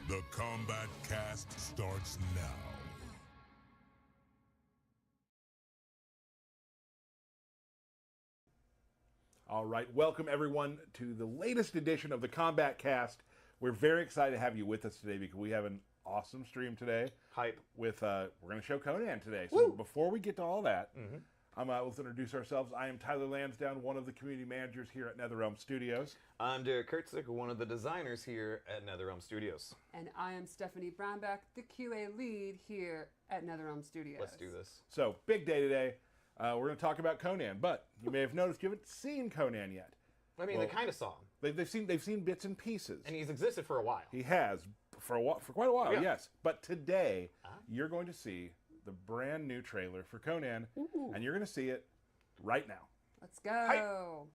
The Kombat Kast starts now. All right, welcome everyone to the latest edition of the Kombat Kast. We're very excited to have you with us today because we have an awesome stream today. Hype. With we're going to show Conan today. So before we get to all that, let's introduce ourselves. I am Tyler Lansdowne, one of the community managers here at NetherRealm Studios. I'm Derek Kurtzik, one of the designers here at NetherRealm Studios. And I am Stephanie Brownback, the QA lead here at NetherRealm Studios. Let's do this. So, big day today. We're going to talk about Conan, but you may have noticed you haven't seen Conan yet. I mean, they kind of saw him. They've seen bits and pieces. And he's existed for a while. He has for quite a while, Yeah. yes. But today, you're going to see the brand new trailer for Conan, and you're going to see it right now. Let's go.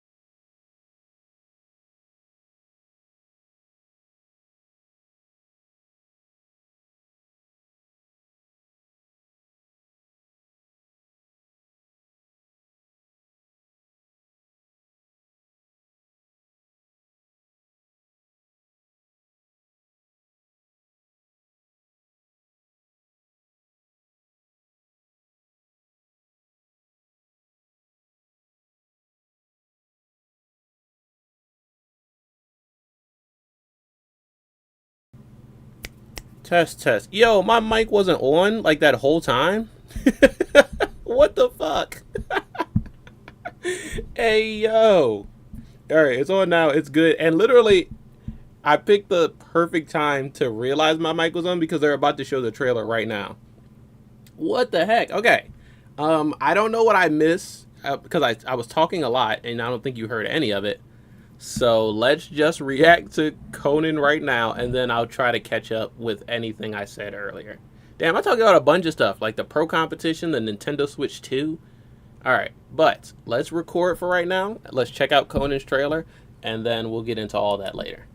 Test. Yo, my mic wasn't on like that whole time. What the fuck? Hey, yo. All right, it's on now. It's good. And literally, I picked the perfect time to realize my mic was on because they're about to show the trailer right now. What the heck? Okay. I don't know what I missed because I was talking a lot and I don't think you heard any of it. So let's just react to Conan right now, and then I'll try to catch up with anything I said earlier. Damn, I'm talking about a bunch of stuff, like the Pro Kompetition, the Nintendo Switch 2. Alright, but let's record for right now. Let's check out Conan's trailer, and then we'll get into all that later.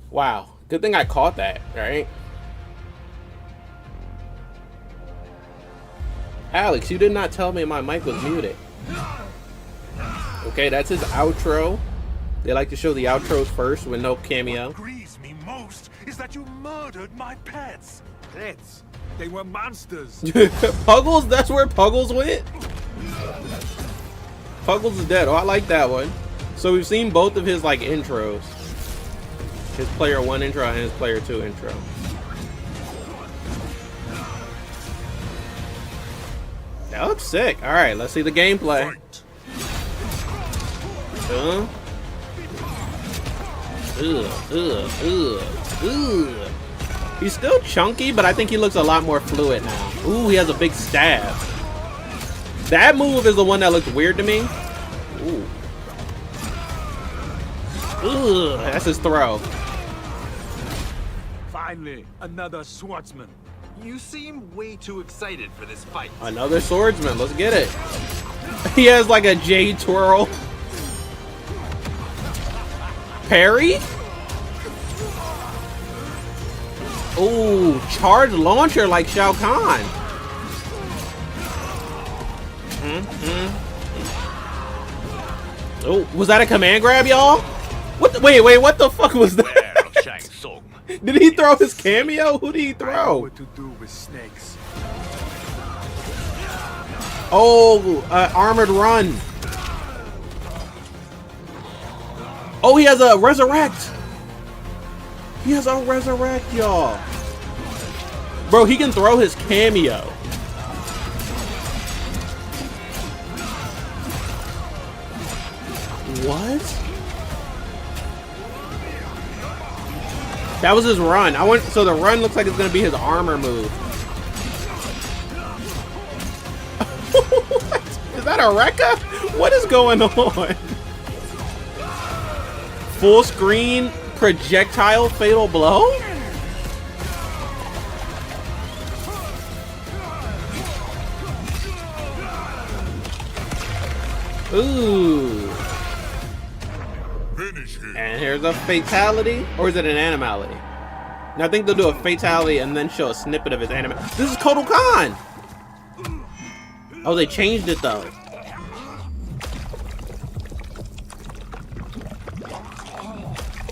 Wow, good thing I caught that, right? Alex, you did not tell me my mic was muted. Okay, that's his outro. They like to show the outros first with no cameo. What grieves me most is that you murdered my pets. Pets? They were monsters. Puggles? That's where Puggles went? Puggles is dead. Oh, I like that one. So we've seen both of his like intros. His player 1 intro and his player 2 intro. That looks sick. Alright, let's see the gameplay. He's still chunky, but I think he looks a lot more fluid now. Ooh, he has a big stab. That move is the one that looked weird to me. Ooh. That's his throw. Finally, another swordsman. You seem way too excited for this fight. Another swordsman. Let's get it. He has like a jade twirl. Parry? Ooh, charge launcher like Shao Kahn. Oh, was that a command grab, y'all? What? Wait, what the fuck was that? Did he throw his cameo? Who did he throw? What to do with snakes? Oh, armored run. Oh, he has a resurrect. He has a resurrect, y'all. Bro, he can throw his cameo. What? That was his run. So the run looks like it's gonna be his armor move. What? Is that a Rekka? What is going on? Full screen projectile fatal blow? Ooh. And here's a fatality. Or is it an animality? No, I think they'll do a fatality and then show a snippet of his animality. This is Kotal Khan! Oh, they changed it though.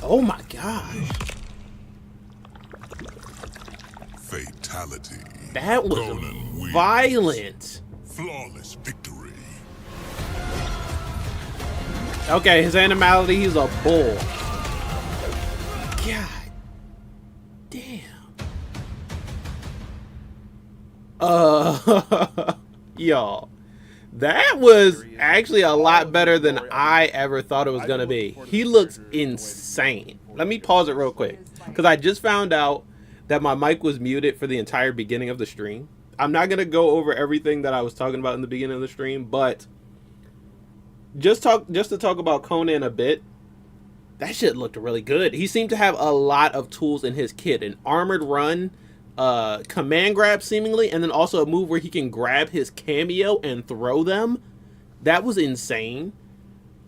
Oh my gosh. Fatality. That was Conan wins. violent. Flawless victory. Okay, his animality, he's a bull. God damn. Y'all, that was actually a lot better than I ever thought it was gonna be. He looks insane. Let me pause it real quick, because I just found out that my mic was muted for the entire beginning of the stream. I'm not gonna go over everything that I was talking about in the beginning of the stream, but just to talk about Conan a bit. That shit looked really good. He seemed to have a lot of tools in his kit. An armored run, command grab seemingly, and then also a move where he can grab his cameo and throw them. That was insane.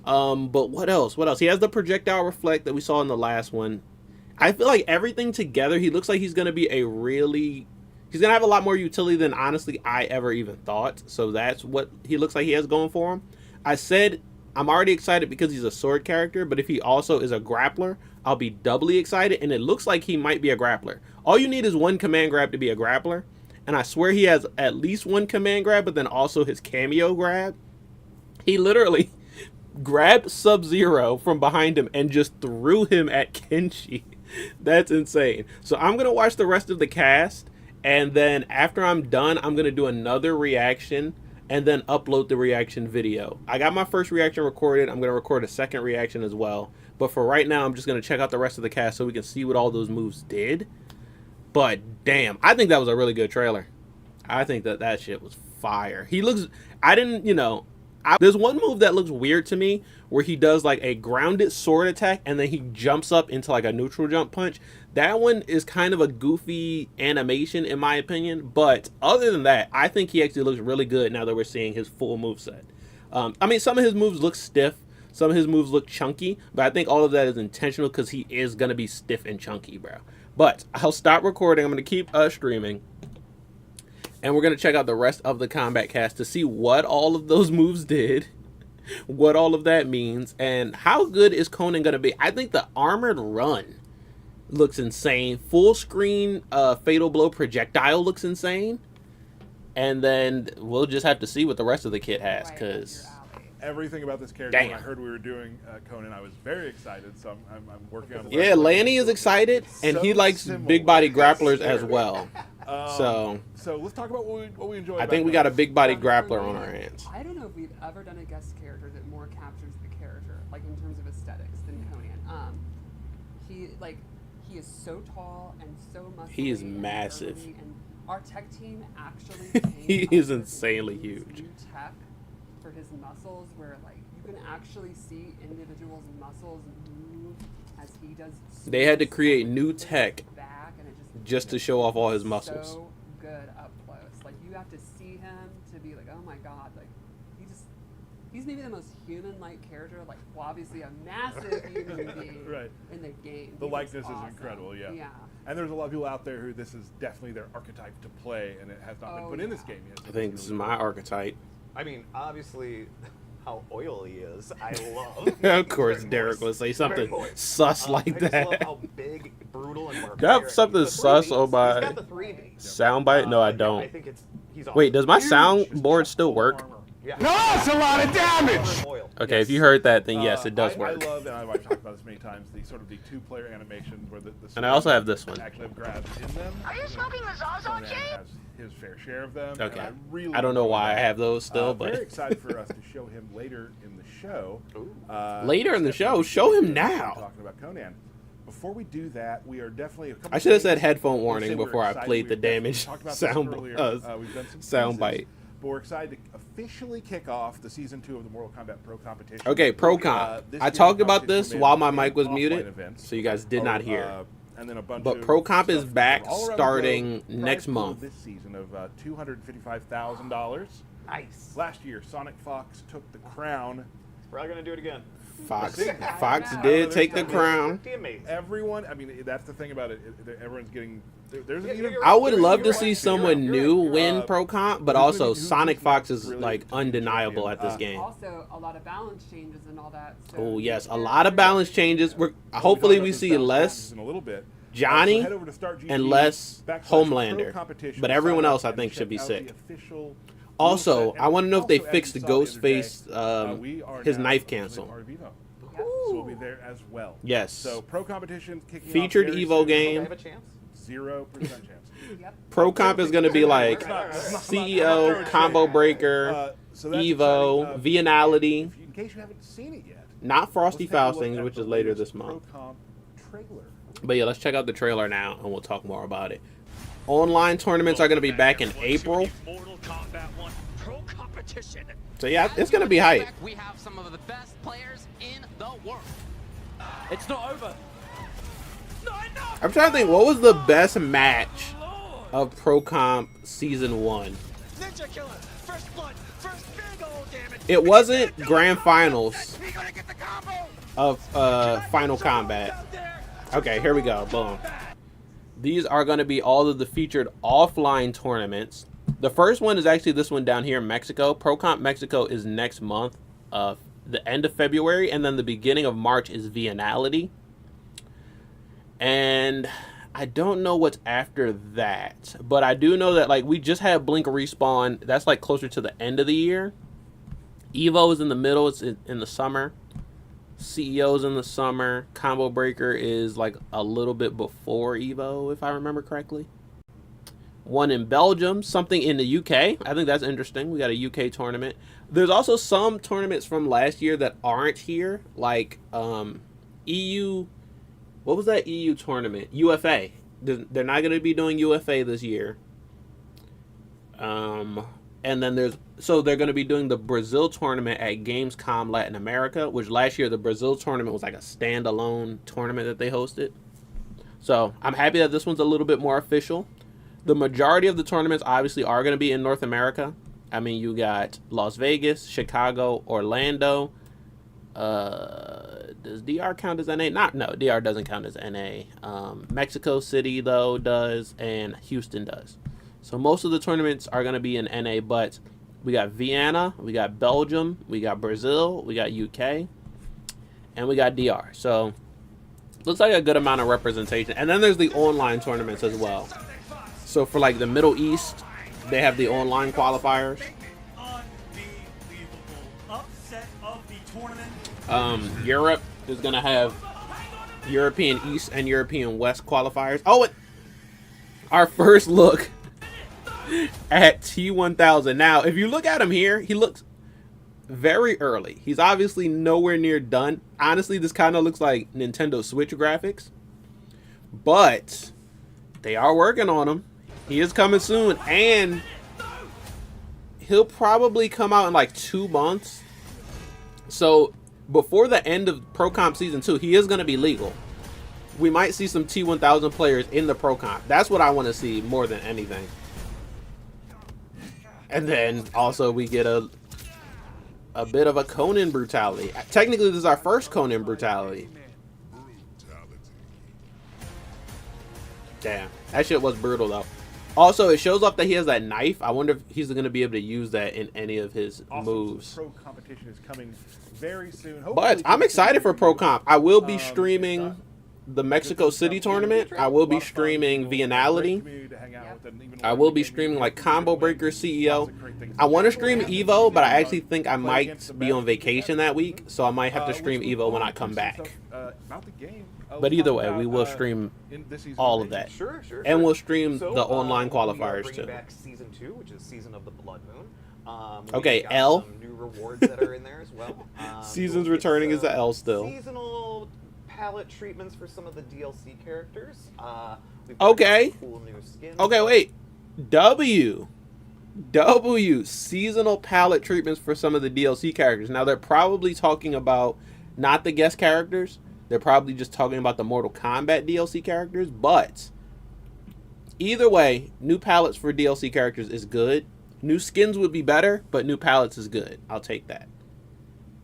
But what else? What else? He has the projectile reflect that we saw in the last one. I feel like everything together, he looks like he's going to be he's going to have a lot more utility than honestly I ever even thought. So that's what he looks like he has going for him. I said I'm already excited because he's a sword character, but if he also is a grappler, I'll be doubly excited, and it looks like he might be a grappler. All you need is one command grab to be a grappler, and I swear he has at least one command grab, but then also his cameo grab. He literally grabbed Sub-Zero from behind him and just threw him at Kenshi. That's insane. So I'm going to watch the rest of the cast, and then after I'm done, I'm going to do another reaction and then upload the reaction video. I got my first reaction recorded. I'm going to record a second reaction as well. But for right now, I'm just going to check out the rest of the cast so we can see what all those moves did. But damn, I think that was a really good trailer. I think that shit was fire. He looks, there's one move that looks weird to me where he does like a grounded sword attack and then he jumps up into like a neutral jump punch. That one is kind of a goofy animation in my opinion, but other than that, I think he actually looks really good now that we're seeing his full moveset. Some of his moves look stiff, some of his moves look chunky, but I think all of that is intentional because he is going to be stiff and chunky, bro. But I'll stop recording. I'm going to keep streaming. And we're going to check out the rest of the Kombat Kast to see what all of those moves did, what all of that means, and how good is Conan going to be. I think the armored run looks insane. Full screen fatal blow projectile looks insane. And then we'll just have to see what the rest of the kit has, because everything about this character, damn. When I heard we were doing Conan, I was very excited, so I'm working on yeah, Lanny is excited, and he likes big body grapplers as well. So let's talk about what we enjoy. I think we got a big body grappler on our hands. I don't know if we've ever done a guest character that more captures the character, like in terms of aesthetics, than Conan. He is so tall and so muscular. He is massive. And our tech team actually He is insanely huge. New tech for his muscles, where like you can actually see individuals' muscles move as he does. They had to create new tech back, and it just to show off all his muscles. So good up close. Like you have to see him to be like, oh my god, like he's maybe the most human-like character. Like, well, obviously a massive human being right. in the game. The likeness awesome. is incredible, yeah. Yeah. And there's a lot of people out there who this is definitely their archetype to play, and it has not been put in this game yet. I think this is my archetype. I mean, obviously, how oily he is, I love. Of course, Derek will say something sus like I just love that. how big, brutal, and barbaric. Got something The sus 3Ds. on my He's got the 3D. soundbite? No, I don't. I think he's awesome. Wait, does my soundboard still work? Yeah. No, that's a lot of damage! Okay, if you heard that, then yes, it does I work. love, and I've talked about this many times, the sort of the two-player animations where the And I also have this one. actually have grabs in them. Are you smoking the Zaza Conan chain? has his fair share of them. Okay. And I don't know enjoy why I that. have those still, Very but excited for us to show him later in the show. Later in the show? Show him now. Talking about Conan. Before we do that, we are definitely. I should have said things headphone we'll warning say we're before I excited. played the We've definitely damaged talked about this sound earlier. We've done some sound teases, bite. but we're excited to officially kick off the season 2 of the Mortal Kombat Pro Kompetition. Okay, Pro Comp. This I year's talked about competition this will be while my in mic was offline muted, events. so you guys did not hear. And then a bunch But of Pro Comp is stuff back all around the starting globe. next Prize pool month. This season of $255,000. Nice. Last year, Sonic Fox took the crown. Probably gonna do it again. Fox know. did take the crown. Pretty amazing. Everyone, I mean, that's the thing about it. Everyone's getting. There's Yeah, even. you're I would You're love to right, see you're someone right, new you're win right. Pro Comp, but who's also gonna be- who's Sonic gonna Fox is really like be the undeniable champion? at this game. Also, a lot of balance changes and all that. So Oh yes, a lot of balance changes. Hopefully we see less in a little bit. Johnny head over to Start GG, and less /Pro Homelander. Competition, But everyone sign up else I and think check should be out sick. the official Also, rule set. I want to know if they Also, as fixed you the saw the other day, Ghostface we are his now knife officially cancel. part of Evo. So we'll be there as well. Yes. So Pro Competition kicking Featured off very Evo soon. game. Do I have a chance? 0% chance. Yep. Pro Comp is going to be like CEO, Combo Breaker, So that's Evo, exciting. Vianality, In case you haven't seen it yet, not Frosty let's take a look Faustings, at which the is later latest this month. Pro Comp trailer. But yeah, let's check out the trailer now, and we'll talk more about it. Online tournaments are going to be back in April. Mortal Kombat 1 Pro Kompetition. So yeah, it's going to be hype. We have some of the best players in the world. It's not over. Not enough. I'm trying to think, what was the best match of Pro Comp Season 1? Ninja Killer, first blood, first big old damage. It wasn't Grand Finals We gonna get the combo. of Final Combat. Okay, here we go. Boom. These are going to be all of the featured offline tournaments. The first one is actually this one down here in Mexico. Pro Comp Mexico is next month, the end of February, and then the beginning of March is Vianality. And I don't know what's after that, but I do know that like we just had Blink Respawn. That's like closer to the end of the year. Evo is in the middle. It's in the summer. CEO's in the summer. Combo Breaker is like a little bit before Evo, if I remember correctly. One in Belgium, something in the UK. I think that's interesting. We got a UK tournament. There's also some tournaments from last year that aren't here, like EU. What was that EU tournament? UFA. They're not going to be doing UFA this year. And then they're going to be doing the Brazil tournament at Gamescom Latin America, which last year the Brazil tournament was like a standalone tournament that they hosted. So I'm happy that this one's a little bit more official. The majority of the tournaments obviously are going to be in North America. I mean, you got Las Vegas, Chicago, Orlando. Does DR count as NA? No, DR doesn't count as NA. Mexico City, though, does, and Houston does. So most of the tournaments are going to be in NA, but we got Vienna, we got Belgium, we got Brazil, we got UK, and we got DR. So looks like a good amount of representation. And then there's the online tournaments as well. So for like the Middle East, they have the online qualifiers. Upset of the tournament. Europe is going to have European East and European West qualifiers. Oh, our first look at T1000. Now, if you look at him here, he looks very early. He's obviously nowhere near done. Honestly, this kind of looks like Nintendo Switch graphics. But they are working on him. He is coming soon, and he'll probably come out in like 2 months. So before the end of Pro Comp Season 2, he is going to be legal. We might see some T1000 players in the Pro Comp. That's what I want to see more than anything. And then also we get a bit of a Conan brutality. Technically, this is our first Conan brutality. Damn, that shit was brutal though. Also, it shows off that he has that knife. I wonder if he's going to be able to use that in any of his moves. Pro Competition is coming very soon. But I'm excited for Pro Comp. I will be streaming the Mexico City tournament. I will be streaming Vianality. I will be streaming like Combo Breaker CEO. I want to stream Evo, but I actually think I might be on vacation that week, so I might have to stream Evo when I come back. But either way, we will stream all of that. Sure. And we'll stream So, the online we are qualifiers bringing too. back Season 2, which is Season of the Blood Moon. Okay, we've got L. some new rewards that are in there as well. Seasons you'll get returning is some the L still. Seasonal palette treatments for some of the DLC characters. We've got Okay. some cool new skins. Okay, wait. W. Seasonal palette treatments for some of the DLC characters. Now, they're probably talking about not the guest characters. They're probably just talking about the Mortal Kombat DLC characters. But either way, new palettes for DLC characters is good. New skins would be better, but new palettes is good. I'll take that.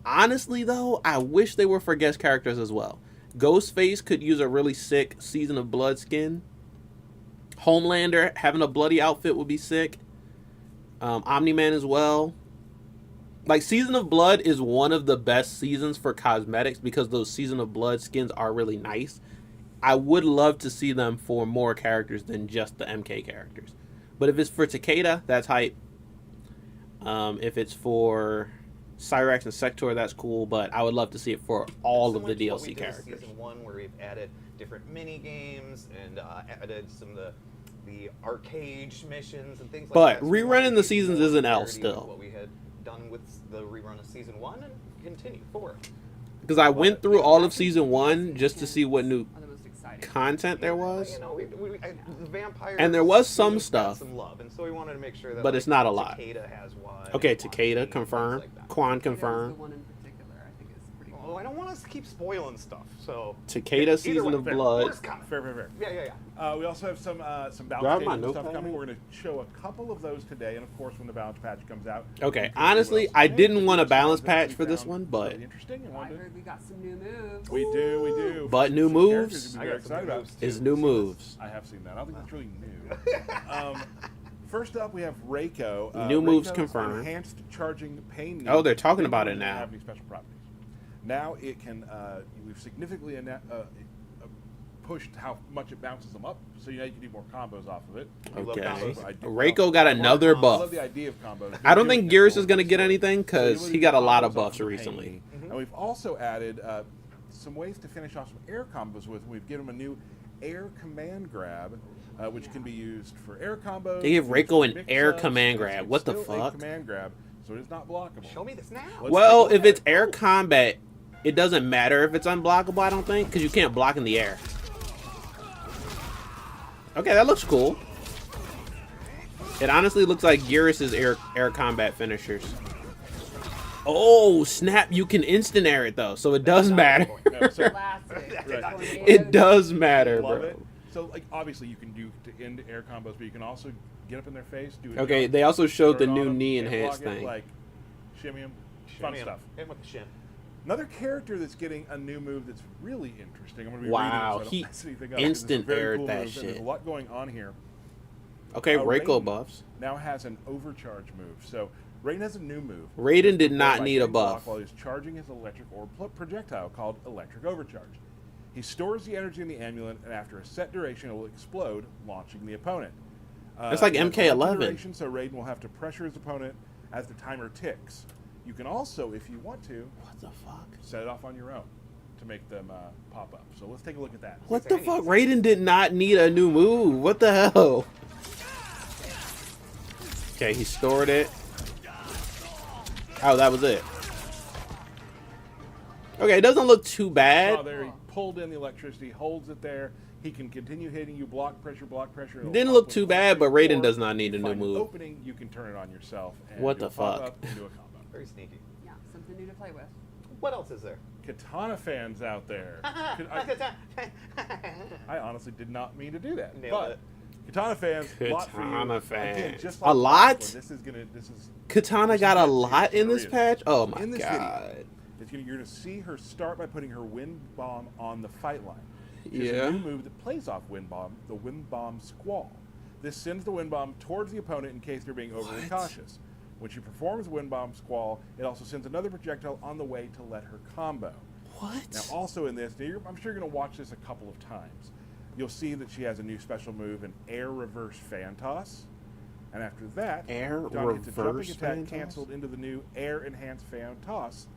Honestly, though, I wish they were for guest characters as well. Ghostface could use a really sick Season of Blood skin. Homelander having a bloody outfit would be sick. Omni-Man as well. Like, Season of Blood is one of the best seasons for cosmetics because those Season of Blood skins are really nice. I would love to see them for more characters than just the MK characters. But if it's for Takeda, that's hype. If it's for Cyrax and Sector, that's cool. But I would love to see it for all of the Similar to what we DLC did with characters. Season 1, where we've added different mini games and added some of the arcade missions and things like But that. So we wanted rerunning to the keep seasons more isn't out parity with still. What we had done with the rerun of Season 1 and continue forward. Because I went through all of Season 1 just to see what new Are the most exciting. content there was. You know, the vampires. And there was some got stuff. some love, and so we wanted to make sure that. But like, it's not a lot. Takeda has one. Okay, and Takeda, Joaquin, confirm. things like that. Quan, That was confirm. the one in particular I think is pretty Oh, cool. I don't want us to keep spoiling stuff. So. Takeda, Either Season way, of fair. Blood. Worst comment. Fair. Yeah. We also have some balance Do I have my stadium stuff notepad? coming. We're going to show a couple of those today, and of course, when the balance patch comes out. Okay, we'll see honestly, what else I is new. didn't want a Some balance ones that patch we for this found one, but really interesting. And I wanted to- heard we got some new moves. we do. But new Some characters moves? you'd be I very got some excited new about. moves, too. is new moves. I have seen that. I don't think that's really new. First up, we have Reiko. New moves Reiko's confirmed. Enhanced charging pain. Oh, they're talking Pain about doesn't it now. Have any special properties? Now it can. We've significantly pushed how much it bounces them up, so you know you can do more combos off of it. I love Okay. combos. I do Reiko love- got I love another combos. I buff. love the idea of combos. I don't They're think doing Geras it is going to get for anything So because you he would got a do lot of combos off buffs the pain. recently. And we've also added some ways to finish off some air combos with. We've given him a new air command grab, which can be used for air combos. They give used Reiko for an mix air ups, command it's grab. What the still a fuck? command grab, so it is not blockable. Show me this now. Let's Well, take a if look it's at it. air combat, it doesn't matter if it's unblockable, I don't think, because you can't block in the air. Okay, that looks cool. It honestly looks like Geras' air combat finishers. Oh, snap. You can instant air it, though, so it does matter. No, so Classic. Right. Tornado. It does matter, love bro. it. So, like, obviously, you can do to end air combos, but you can also get up in their face, do it. Okay, they also showed the new knee enhanced thing. Like, shimmy 'em, fun Shimmy 'em. stuff. Hit him with the shim. Another character that's getting a new move that's really interesting. I'm going to be Wow, reading it so I he don't mess anything up, 'cause it's a instant very aired cool that move, and shit. There's a lot going on here. Okay, Reiko Raiden buffs. now has an overcharge move. So Raiden has a new move. Raiden did It's not by need a hitting block buff. while he's charging his electric orb projectile called Electric Overcharge. He stores the energy in the amulet, and after a set duration, it will explode, launching the opponent. That's like it has MK11. limited duration, so Raiden will have to pressure his opponent as the timer ticks. You can also, if you want to, What the fuck? set it off on your own to make them pop up. So let's take a look at that. What the fuck? Raiden did not need a new move. What the hell? Okay, he stored it. Oh, that was it. Okay, it doesn't look too bad. Oh, there he pulled in the electricity, holds it there. He can continue hitting you, block pressure, it'll Didn't pop look with too electric, bad, but Raiden or does not need a you new find an move. opening, you can turn it on yourself. And What it'll the pop fuck? up and do a combo. Very sneaky. Yeah, something new to play with. What else is there? Katana fans out there. I honestly did not mean to do that. Nailed but it. Katana fans, lot for you. Katana Again, fans. just A like the lot? last one, this is Katana got a lot in this patch? Oh my in this god. video. You're going to see her start by putting her wind bomb on the fight line. She has Yeah. a new move that plays off wind bomb, the wind bomb squall. This sends the wind bomb towards the opponent in case they're being overly cautious. When she performs the wind bomb squall, it also sends another projectile on the way to let her combo. What? Now, also in this, I'm sure you're going to watch this a couple of times. You'll see that she has a new special move, an air reverse fan toss. And after that, Air Katana gets a jumping reverse attack fan toss? canceled into the new air enhanced fan toss,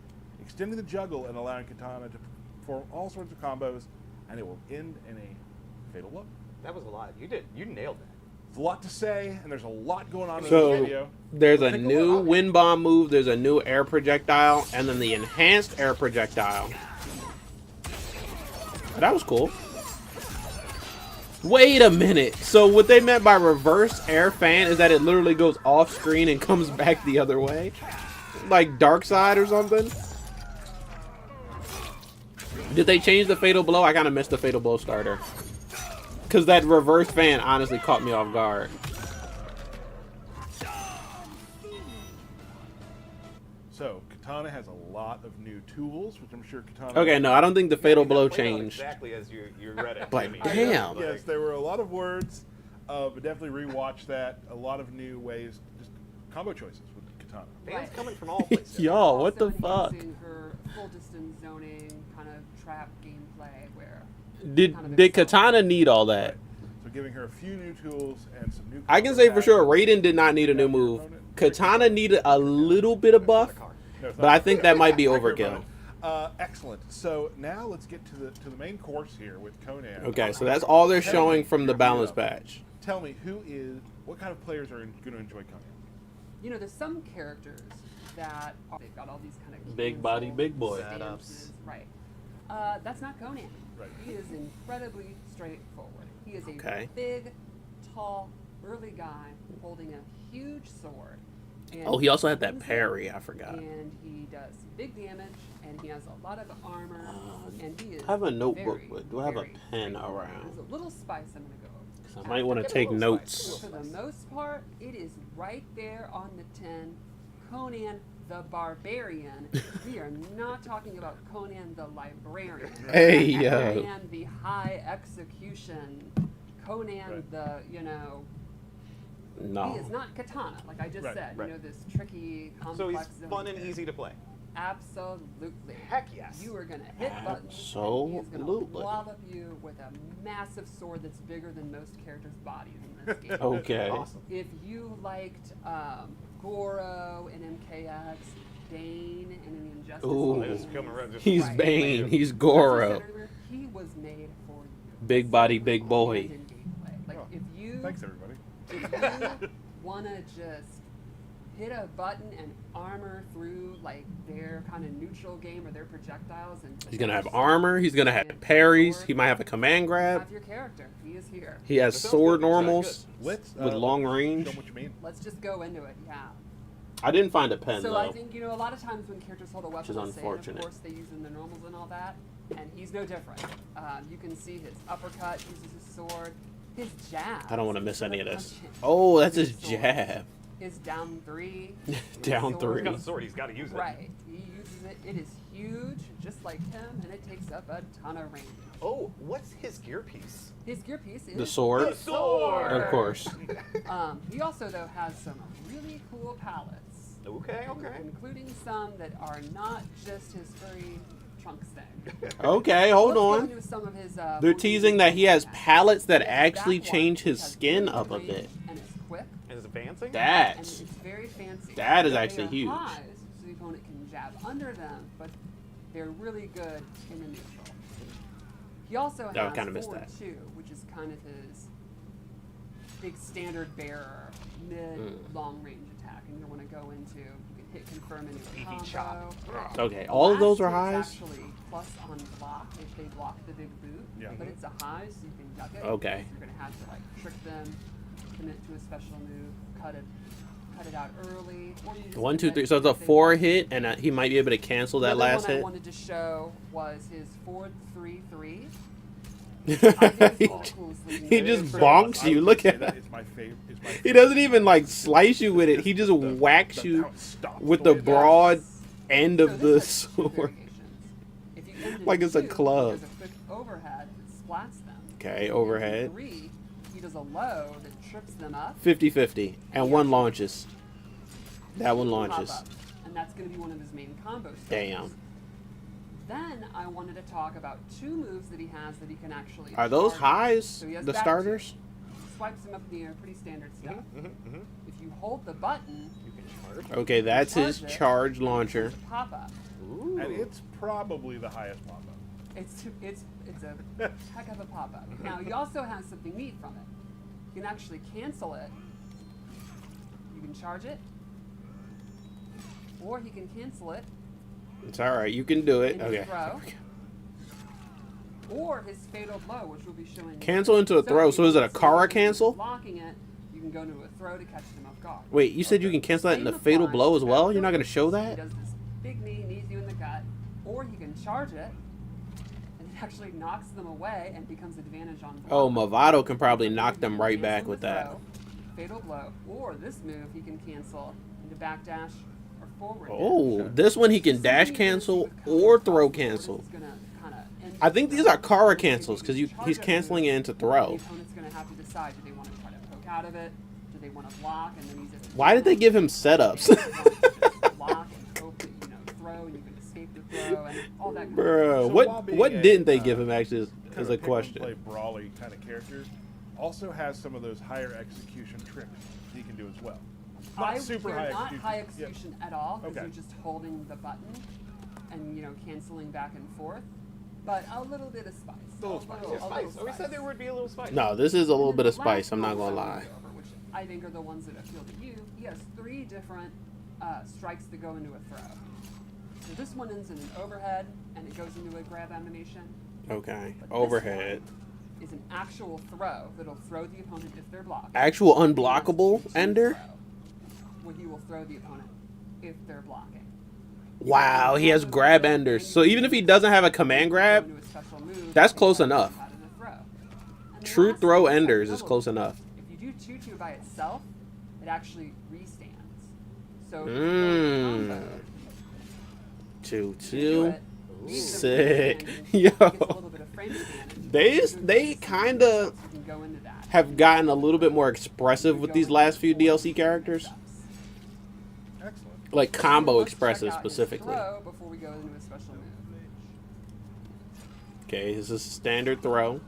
extending the juggle and allowing Katana to perform all sorts of combos, and it will end in a fatal blow. That was a lot. You nailed that. There's a lot to say, and there's a lot going on in So this video. there's a Let's take new look. wind bomb move, there's a new air projectile, and then the enhanced air projectile. That was cool. Wait a minute. So what they meant by reverse air fan is that it literally goes off screen and comes back the other way? Like Dark Side or something? Did they change the fatal blow? I kind of missed the fatal blow starter. Because that reverse fan honestly caught me off guard. So, Katana has a lot of new tools, which I'm sure Katana... Okay, no, I don't think the fatal You blow played out changed. exactly as you read it. Like, I mean, damn. Yes, there were a lot of words, but definitely rewatch that. A lot of new ways, just combo choices with Katana. Fans coming from all places. Yo, what the Also fuck? enhancing her full distance zoning kind of trap gameplay where Did Katana need all that? So giving her a few new tools and some new. I can say for sure Raiden did not need a new move. Katana needed a little bit of buff, No, it's but not. I think that might be Your overkill. opponent. Excellent. So now let's get to the main course here with Conan. Okay, so that's all they're showing from the balance patch. Tell me, what kind of players are going to enjoy Conan? You know, there's some characters that they've got all these kind of Big body, cancel big boy. stances. Right. That's not Conan. Right. He is incredibly straightforward. He is a Okay. big, tall, burly guy holding a huge sword. And Oh, he also had that swings it, parry. I forgot. And he does big damage, and he has a lot of armor, and he is I have a notebook, very, but do I have a very pen straightforward. around? There's a little spice I'm going to go over. I might want to take notes. For the most part, it is right there on the tin. Conan the Barbarian. We are not talking about Conan the Librarian. Hey, yo. Conan the High Execution. Conan Right. the, he No. is not Katana, like I just Right, said. right. You know, this tricky, complex. So he's zone fun and there. easy to play. Absolutely. Heck yes. You are going to hit buttons. And he's going Absolutely. to wallop you with a massive sword that's bigger than most characters' bodies in this game. Okay. Awesome. If you liked Goro in MKX, Bane in an Injustice Ooh. They just game, come around just He's Right. Bane. He's as I Goro. said earlier, he was made for you. Big body, big And boy. in gameplay. Like Oh, if you Thanks, everybody. if you want to just hit a button and armor through like their kind of neutral game or their projectiles, and He's gonna have armor. He's gonna have parries. He might have a command grab. have your character. He is here. He has That sounds sword good. That sounds normals Let's with long range. Show 'em what you mean. Let's just go into it. Yeah. I didn't find a pen So though. I think a lot of times when characters hold a weapon, is they'll say, and unfortunate. of course they use in the normals and all that, and he's no different. You can see his uppercut, uses his sword, his jab. I don't want to miss any of this. Punch it. Oh, that's his Sword. jab. His down three. Down sword. three. He's got a sword. He's got to use it. Right. He uses it. It is huge, just like him, and it takes up a ton of range. Oh, what's his gear piece? His gear piece is The sword. The sword! Of course. He also though has some really cool palettes. Okay, okay. Including some that are not just his furry trunks thing. Okay, hold Let's go on. into some of his, They're more teasing that he has unique pallets that His actually back one, change his which has skin really up a range bit. And it's quick. And is advancing? And That's it's very fancy. that is They actually are huge. highs, so the opponent can jab under them, but they're really good in the neutral. He also Oh, has kinda missed forward that. 2, which is kind of his big standard bearer, mid long range attack, and you want to go into. You can hit confirm into a Beefy combo. chop. Okay, all of those are Last highs. hit is actually plus on block if they block the big boot, Yeah. but it's a high, so you can duck it. Okay. You're gonna have to like trick them, commit to a special move, cut it out early. Or you just 1, 2, 3. commit So it's a if they 4 block hit, the and boot. he might be able to cancel that Another last one I hit. wanted to show was his forward 3-3. he I think it's one of the coolest looking he moves. just I bonks would you. say Look at that. that. It's my favorite. He doesn't even like slice you with it. He just whacks you how it stops with the the way it broad Yes. end So of the this has two sword. variations. If you end in Like it's a 2, club. He does a quick overhead that splats them. Okay, In overhead. 3, he does a low that trips them up. 50-50. And one launches. That one pop launches. up, and that's going to be one of his main combo skills. Damn. Then I wanted to talk about 2 moves that he has that he can actually. Are those charge. highs So he has the back starters? two. Swipes him up in the air, pretty standard stuff. Mm-hmm. If you hold the button, You can charge. Okay, that's his charge it, charge and it launcher. sends a pop up. Ooh. And it's probably the highest pop-up. It's a heck of a pop up. Now he also has something neat from it. You can actually cancel it. You can charge it, or he can cancel it It's alright, you can do it. into Okay. throw, or his fatal blow, which we'll be showing. Cancel into a throw. So is it a Kara cancel? Blocking it, you can go into a throw to catch them off guard. Wait, you said you can cancel that in the Same fatal applies blow as well? after You're not going to show He that? does this big knee, knees you in the gut, or he can charge it, and it actually knocks them away and becomes advantage on block. Oh, Movado can probably knock He them can right cancel back the with that. throw, fatal blow, or this move he can cancel into backdash or forward. Oh, dash. this one he can So dash many cancel moves with or combos throw possible, cancel. he's gonna kinda end I think the these are throw. Kara Maybe cancels because charge he's it canceling it move. into The throw. opponent's gonna have to decide: do they want to try to poke out of it? Do they want to block and then use it? Why did they give him setups? Block and hope that, throw and you can escape the throw and all that kind of Bro, So while being what a, didn't they give him actually kind as of a question? Play brawly kind of character, also has some of those higher execution tricks he can do as well. Not super they're high not execution. high Yeah. execution at all because Okay. you're just holding the button and canceling back and forth, but a little bit of spice. A little spice. Yeah, spice. Oh, we said there would be a little spice. No, this is a little And bit then of the spice. last I'm not ones gonna I'm lie. go over, which I think are the ones that appeal to you. He has 3 different strikes that go into a throw. So this one ends in an overhead and it goes into a grab animation. Okay, But this overhead. one is an actual throw that'll throw the opponent if they're blocked. Actual He has unblockable a 2-2 ender? throw, where he will throw the opponent if they're blocking. Wow, he has grab enders. So even if he doesn't have a command grab, that's close enough. True throw enders is close enough. If you do 2-2 by itself, it actually restands. So if Mm. you combo, 2-2. do it, Sick. and Yo. gets a little bit of frame advantage. They kinda You can go into that. have gotten a little bit more expressive with these last few DLC characters. Excellent. Like combo Let's check expressive out his specifically. throw before we go into a special move. Okay, this is a standard throw.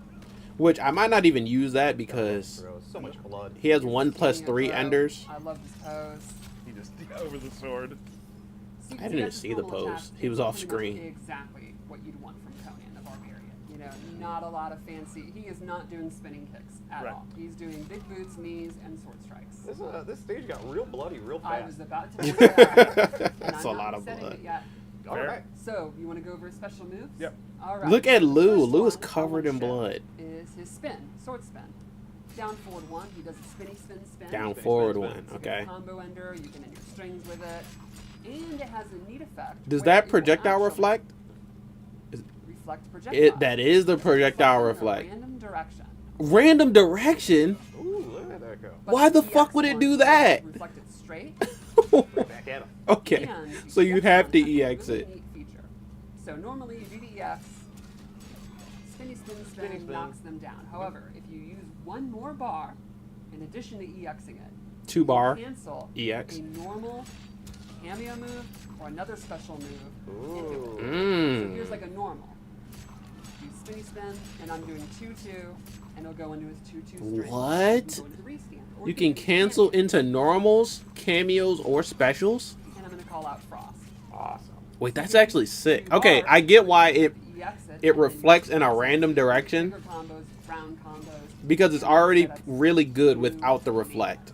Which I might not even use that because Bro, so much blood. he has 1 + Seeing a 3 throw, enders. I love this pose. He just over the sword. So you I can didn't see even that's see the normal pose. attack. He was It's off pretty screen. much exactly what you'd want from Conan the Barbarian. Not a lot of fancy. He is not doing spinning kicks at Right. all. He's doing big boots, knees, and sword strikes. This stage got real bloody real I fast. was about to point that out. and That's I'm a not lot of resetting blood. it yet. All right. So, you want to go over his special moves? Yep. All right. Look at The Lou. first Lou is one, covered in I'll blood. Is his spin, sword spin. Down forward 1, he does a spinny spin spin. Down Spin, forward spin, 1. spin. It's a Okay. combo ender, you can end your strings with it. And it has a neat effect. Does where that it will projectile actually reflect? reflect projectile. That is the projectile Reflect in a reflect. Random direction. Random direction? Ooh, look at that go. But Why the EX fuck would it one do is that? Reflected straight. Right back at him. Okay, And so the you EX have one to has a EX really it. neat feature. So normally you do the EX, spinny spin spin, Spinny spin. knocks them down. However, if you use one more bar in addition to EXing it, 2 you bar cancel EX. a normal cameo move or another special move into it. So Mmm. here's like a normal. You spinny spin, and I'm doing 2-2, and it'll go into his 2-2 string. What? Go into the restand. Or You do can the cancel cameo. into normals, cameos, or specials? And I'm going to call out Frost. Awesome. Wait, that's actually sick. Okay, I get why it It reflects in a random direction. Bigger combos, round combos. because it's already really good without the reflect.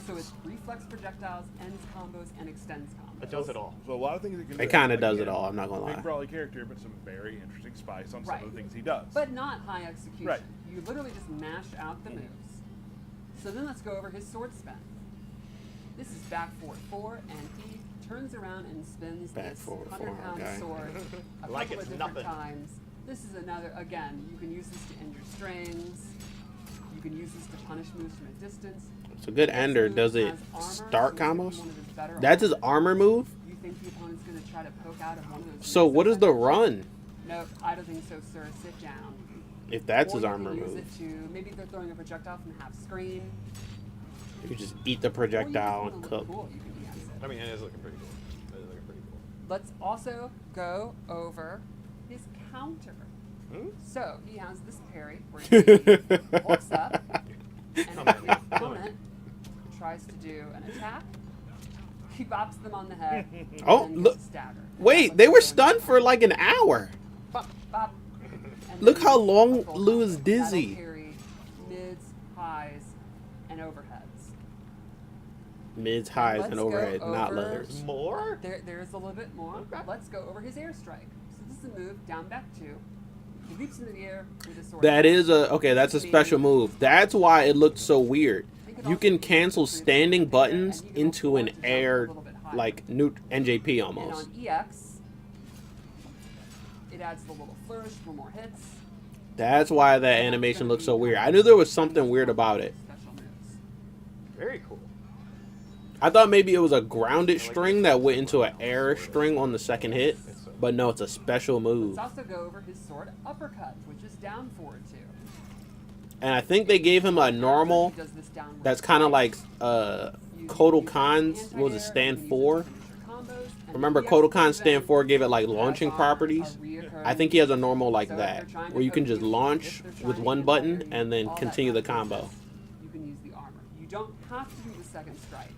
So it reflects projectiles, ends combos, and extends combos. It does it all. So a lot of things it can do. It kind of does it Again, all, I'm not gonna Big lie. brawly character, but some very interesting spice on some Right. of the things he does. But not high execution. Right. You literally just mash out the moves. So then let's go over his sword spin. This is back forward 4, and he turns around and spins Back this forward 100-pound okay. sword a Like couple it's of different nothing. times. This is another, again, you can use this to end your strings. You can use this to punish moves from a distance. It's a good This ender. move Does it has armor, start so it's gonna be combos? one of his better That's his options. armor move? You think the opponent's going to try to poke out of one of those So moves what is the sometimes? run? Nope, I don't think so, sir. Sit down. If that's Or his you armor can use move. it to, maybe they're throwing a projectile from half screen. You just eat the Or you projectile just and wanna look cook. cool, you can EX it. I mean, it is looking pretty cool. It is looking pretty cool. Let's also go over his counter. Hmm? So he has this parry where he walks up, and Come if at the me. opponent tries to do an attack, he bops them on the head. Oh, and then look- gets a stagger. And Wait, that they lets were him go into stunned for like an hour. Bop, bop. And Look then how a long full Lou is combo. dizzy. That'll carry mids, highs, and overheads. Mids, highs, Let's and go overhead, not over- leathers. More? There's a little bit more. Okay. Let's go over his airstrike. So this is a move, down back 2. He leaps into the air with a sword. That is a okay. That's a special move. That's why it looked so weird. You can cancel standing buttons into an air like new NJP And almost. on EX, it adds the little flourish for more hits. That's why that animation looks so weird. I knew there was something weird about it. Special moves. Very cool. I thought maybe it was a grounded string that went into an air string on the second hit, but no, it's a special move. Let's also go over his sword uppercut, which is down forward 2. And I think they gave him a normal. He does this downward That's kind of strike. like You Kotal use Khan's. anti-air, What was it you stand can use it for? to finish your combos, And Remember, the Kodokan EX Stand 4 gave it like has launching on a properties. reoccurring I think he has a normal like so if that, they're trying to where you can poke just you, launch if they're trying with to one anti-air button you, and then all that continue the kind of combo. business, you can use the armor. You don't have to do the second strike,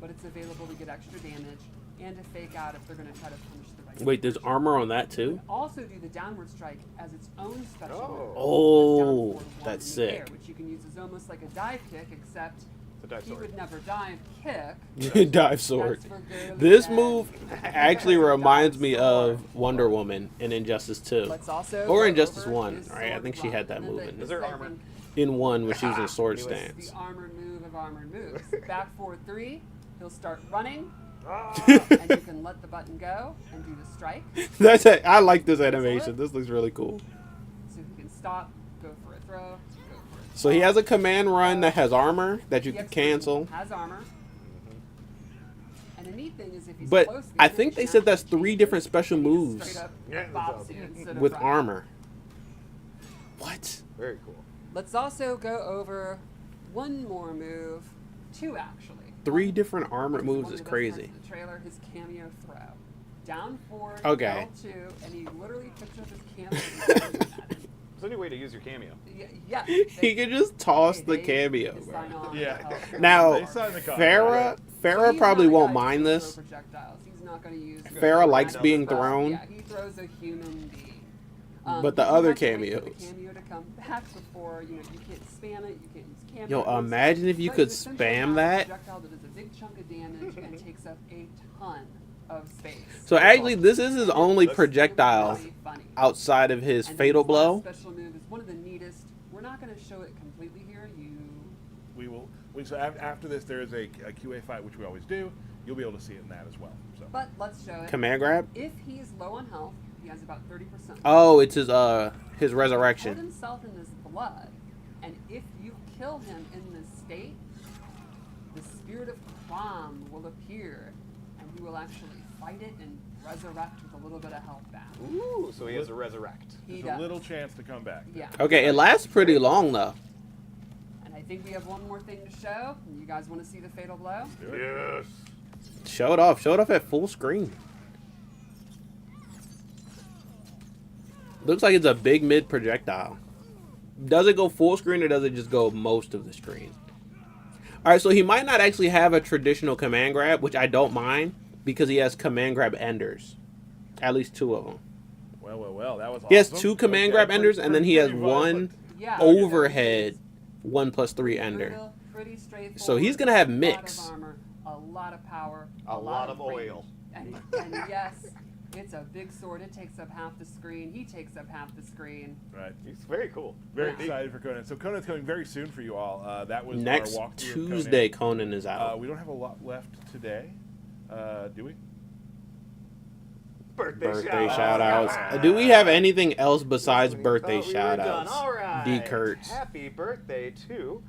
but it's available to get extra damage and to fake out if they're going to try to punish the right. Wait, there's armor on that You too? can also do the downward strike as its own special move. Oh, Down forward one that's in the air, sick. which you can use as almost like a dive kick, except It's a dive he sword. would never dive kick. Dive sword. That's for good or This bad. move actually reminds me of Wonder Woman in Injustice 2. Let's also Or go Injustice over 1, his right? I sword think she block. had that And then move the- in Is this, there I armor? think, In 1 when she was in sword It was stance. the armored move of armored moves. Back forward 3, he'll start running, Ah! and you can let the button go and do the strike. That's it. I like this animation. This looks really cool. So he can stop, go for a throw, go for a So he has a command run that has armor that you The can expert cancel. has armor. And the neat thing is if he's But close, the I think they animation said that's actually 3 changes, different special and he just moves straight up Yeah, bops that's you awesome. instead of with running. armor. What? Very cool. Let's also go over one more move, 2 actually. 3 different armor This moves one is of the best parts crazy. of the trailer, his cameo throw. Down forward, Okay. L2, and he literally picks up his cameo and throws it at him. There's a new way to use your cameo. Yeah. He can just toss the they cameo, just bro. sign on Yeah. to help. Now, They signed the contract. Farrah So he's probably not a won't guy mind who's gonna this. throw projectiles. He's not going to use. Farrah likes knows being that. thrown. Yeah, he throws a human being. But the you other have to wait for cameos. The cameo to come back before you can't spam it. You can't use cameos. Yo, imagine if you But could essentially spam have a that. projectile that does a big chunk of damage and takes up a ton of space. So actually, this is his only That's projectile Really funny. outside of his And fatal his blow. last special move is one of the neatest. We're not going to show it completely here. We will. So after this, there is a QA fight, which we always do. You'll be able to see it in that as well. So. But let's show it. Command grab. If he's low on health, he has about 30%. Oh, it's his Hold resurrection. himself in this blood, and if you kill him in this state, the spirit of Kram will appear, and he will actually fight it and resurrect with a little bit of health back. Ooh, so he has a resurrect. He There's a does. little chance to come back. Yeah. Okay, it lasts pretty long though. And I think we have one more thing to show. You guys want to see the fatal blow? Yes. Show it off. Show it off at full screen. Looks like it's a big mid projectile. Does it go full screen or does it just go most of the screen? Alright, so he might not actually have a traditional command grab, which I don't mind, because he has command grab enders. At least 2 of them. Well. That was. He has awesome. 2 command Okay, grab enders, and then he has pretty 1 violent. Yeah. overhead 1+3 ender. Pretty straightforward. So he's gonna have A lot mix. of armor, a lot of power, A lot of range. oil. And yes, it's a big sword. It takes up half the screen. He takes up half the screen. Right. He's very cool. Very Yeah. excited for Conan. So Conan's coming very soon for you all. That was Next our walkthrough of Tuesday, Conan is Conan. out. We don't have a lot left today, do we? Birthday, Shout outs. outs. Do we have anything else besides We birthday thought we were shout done. outs? All right. D. Kurtz. Happy birthday to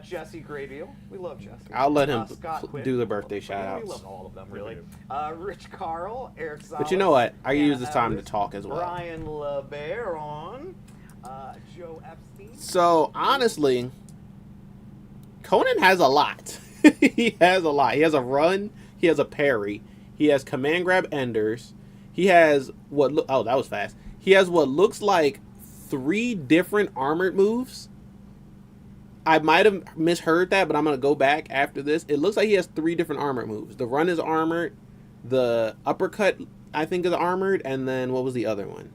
Jesse Graybeal. We love Jesse. I'll let him Scott Quinn. do the birthday We shout-outs. love all of them, really. Yeah, Rich Carl, Eric Zales, But you know what? I can use this Hannah time to Everest, talk as well. Brian LeBaron, Joe Epstein. So, honestly, Conan has a lot. He has a lot. He has a run. He has a parry. He has command grab enders. He has oh, that was fast. He has what looks like 3 different armored moves. I might have misheard that, but I'm going to go back after this. It looks like he has 3 different armored moves. The run is armored. The uppercut, I think, is armored. And then what was the other one?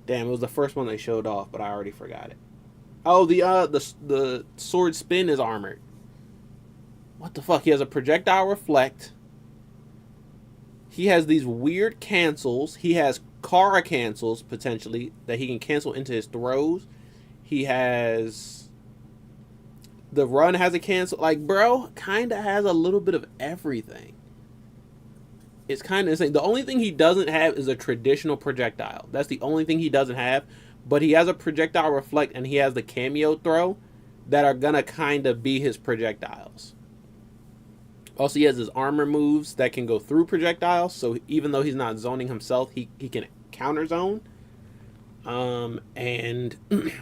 Damn, it was the first one they showed off, but I already forgot it. Oh, the sword spin is armored. What the fuck? He has a projectile reflect. He has these weird cancels. He has Kara cancels, potentially, that he can cancel into his throws. He has... The run has a cancel. Like, bro, kind of has a little bit of everything. It's kind of insane. The only thing he doesn't have is a traditional projectile. That's the only thing he doesn't have. But he has a projectile reflect, and he has the cameo throw that are going to kind of be his projectiles. Also, he has his armor moves that can go through projectiles. So even though he's not zoning himself, he can counter zone. And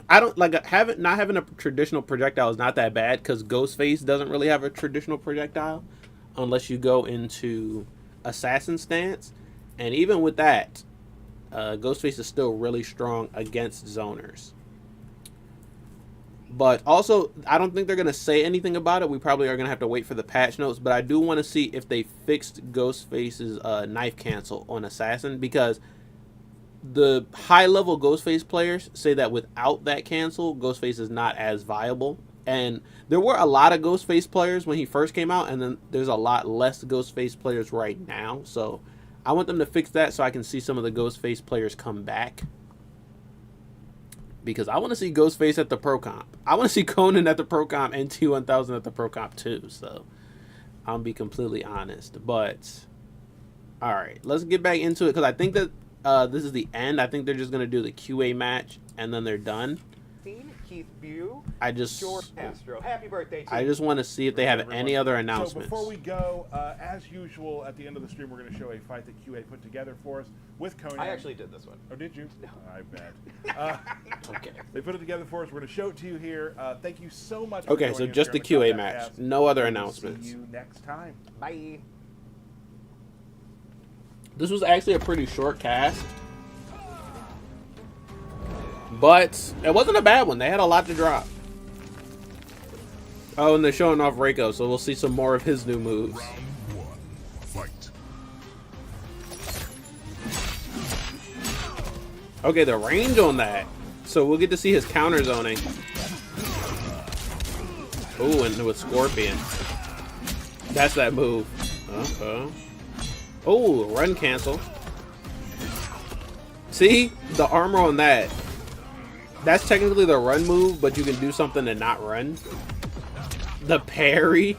I don't like not having a traditional projectile is not that bad because Ghostface doesn't really have a traditional projectile. unless you go into assassin stance. And even with that, Ghostface is still really strong against zoners. But also, I don't think they're going to say anything about it. We probably are going to have to wait for the patch notes. But I do want to see if they fixed Ghostface's knife cancel on assassin, because the high-level Ghostface players say that without that cancel, Ghostface is not as viable. And there were a lot of Ghostface players when he first came out, and then there's a lot less Ghostface players right now. So I want them to fix that so I can see some of the Ghostface players come back. Because I want to see Ghostface at the Pro Comp. I want to see Conan at the Pro Comp and T1000 at the Pro Comp too. So I'll be completely honest. But all right, let's get back into it, because I think that this is the end. I think they're just going to do the QA match and then they're done. Keith Bew, I just George Astro. Happy birthday to I you. just want to see if they have any other announcements. So before we go, as usual, at the end of the stream, we're going to show a fight that QA put together for us with Conan. I actually did this one. Oh, did you? No. I bet. Okay. They put it together for us. We're going to show it to you here. Thank you so much. For Okay, so joining us just the here on QA Kombat match. Kast. No other We'll announcements. See you next time. Bye. This was actually a pretty short cast, but it wasn't a bad one. They had a lot to drop. Oh, and they're showing off Reiko, so we'll see some more of his new moves. Round one. Fight. Okay, the range on that. So we'll get to see his counter zoning. Oh, and with Scorpion. That's that move. Oh, run cancel. See? The armor on that. That's technically the run move, but you can do something to not run. The parry.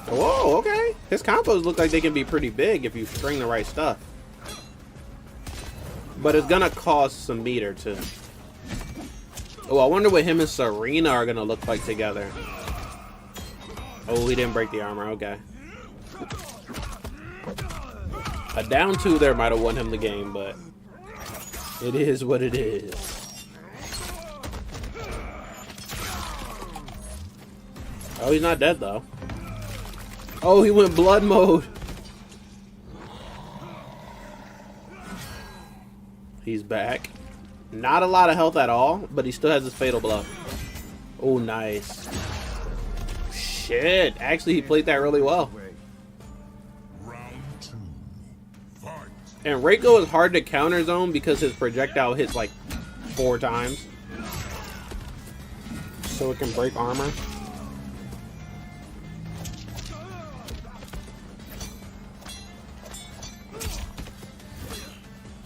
Whoa, okay. His combos look like they can be pretty big if you string the right stuff. But it's gonna cost some meter too. Oh, I wonder what him and Serena are gonna look like together. Oh, he didn't break the armor, okay. A down 2 there might have won him the game, but it is what it is. Oh, he's not dead though. Oh, he went blood mode. He's back. Not a lot of health at all, but he still has his fatal blow. Oh, nice. Shit. Actually, he played that really well. Round two. Fight. And Reiko is hard to counter zone because his projectile hits like 4 times. So it can break armor.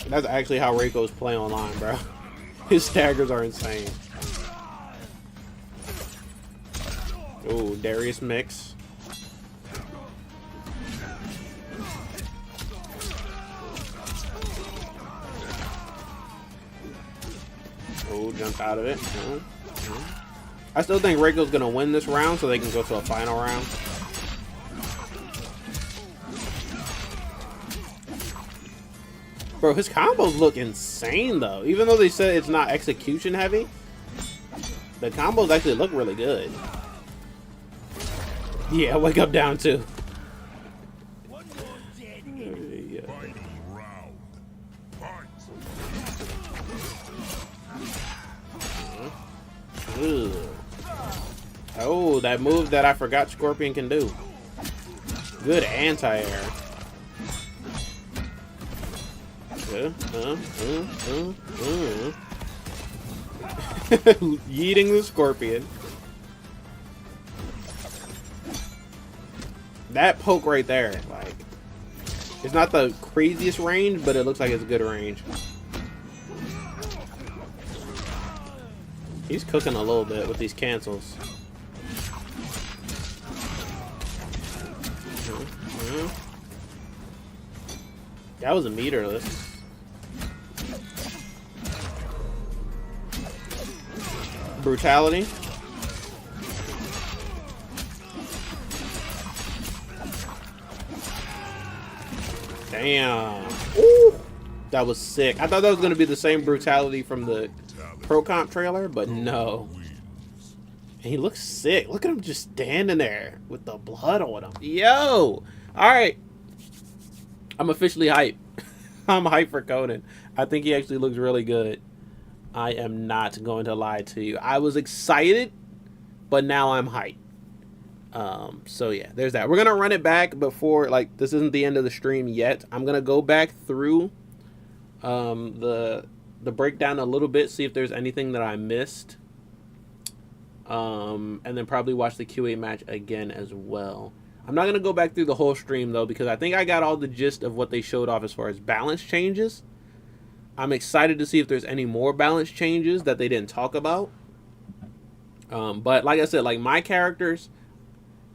That's actually how Reiko's play online, bro. His staggers are insane. Oh, Darius mix. Oh, jump out of it. I still think Reiko's gonna win this round so they can go to a final round. Bro, his combos look insane though. Even though they said it's not execution heavy, the combos actually look really good. Yeah, wake up down 2. Yeah. Final round. Fight. Ugh. Oh, that move that I forgot Scorpion can do. Good anti-air. Yeeting the Scorpion. That poke right there, like, it's not the craziest range, but it looks like it's good range. He's cooking a little bit with these cancels. That was a meterless. Brutality. Damn. Ooh. That was sick. I thought that was going to be the same brutality from the Pro Comp trailer, but no. And he looks sick. Look at him just standing there with the blood on him. Yo! Alright. I'm officially hyped. I'm hyped for Conan. I think he actually looks really good. I am not going to lie to you. I was excited, but now I'm hyped. So yeah, there's that. We're gonna run it back before, like, this isn't the end of the stream yet. I'm gonna go back through the breakdown a little bit, see if there's anything that I missed. And then probably watch the QA match again as well. I'm not gonna go back through the whole stream though, because I think I got all the gist of what they showed off as far as balance changes. I'm excited to see if there's any more balance changes that they didn't talk about. But like I said, like, my characters,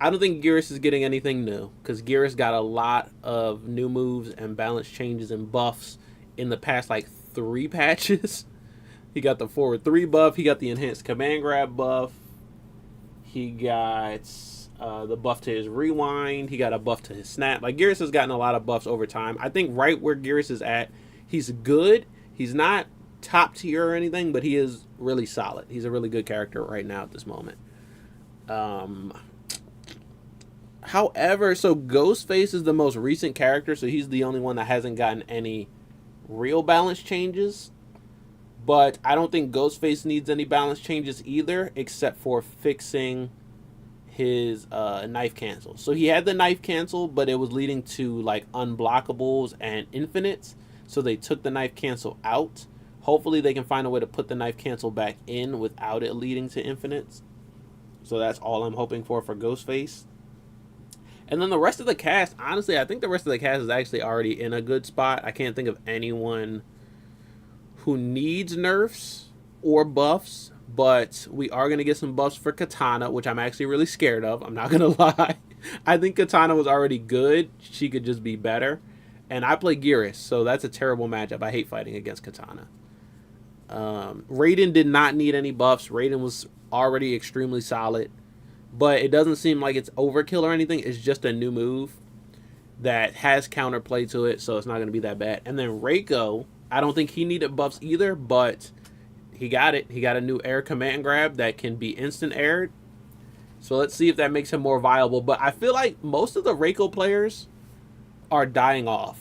I don't think Geras is getting anything new, because Geras got a lot of new moves and balance changes and buffs in the past, like, 3 patches. He got the forward 3 buff. He got the enhanced command grab buff. He got the buff to his rewind. He got a buff to his snap. Like, Geras has gotten a lot of buffs over time. I think right where Geras is at, he's good. He's not top tier or anything, but he is really solid. He's a really good character right now at this moment. However, so Ghostface is the most recent character, so he's the only one that hasn't gotten any real balance changes. But I don't think Ghostface needs any balance changes either, except for fixing his knife cancel. So he had the knife cancel, but it was leading to, like, unblockables and infinites. So they took the knife cancel out. Hopefully they can find a way to put the knife cancel back in without it leading to infinites. So that's all I'm hoping for Ghostface. And then the rest of the cast, honestly, I think the rest of the cast is actually already in a good spot. I can't think of anyone who needs nerfs or buffs, but we are going to get some buffs for Katana, which I'm actually really scared of. I'm not going to lie. I think Katana was already good. She could just be better. And I play Geras, so that's a terrible matchup. I hate fighting against Katana. Raiden did not need any buffs. Raiden was already extremely solid. But it doesn't seem like it's overkill or anything. It's just a new move that has counterplay to it, so it's not going to be that bad. And then Reiko, I don't think he needed buffs either, but he got it. He got a new air command grab that can be instant aired. So let's see if that makes him more viable. But I feel like most of the Reiko players are dying off.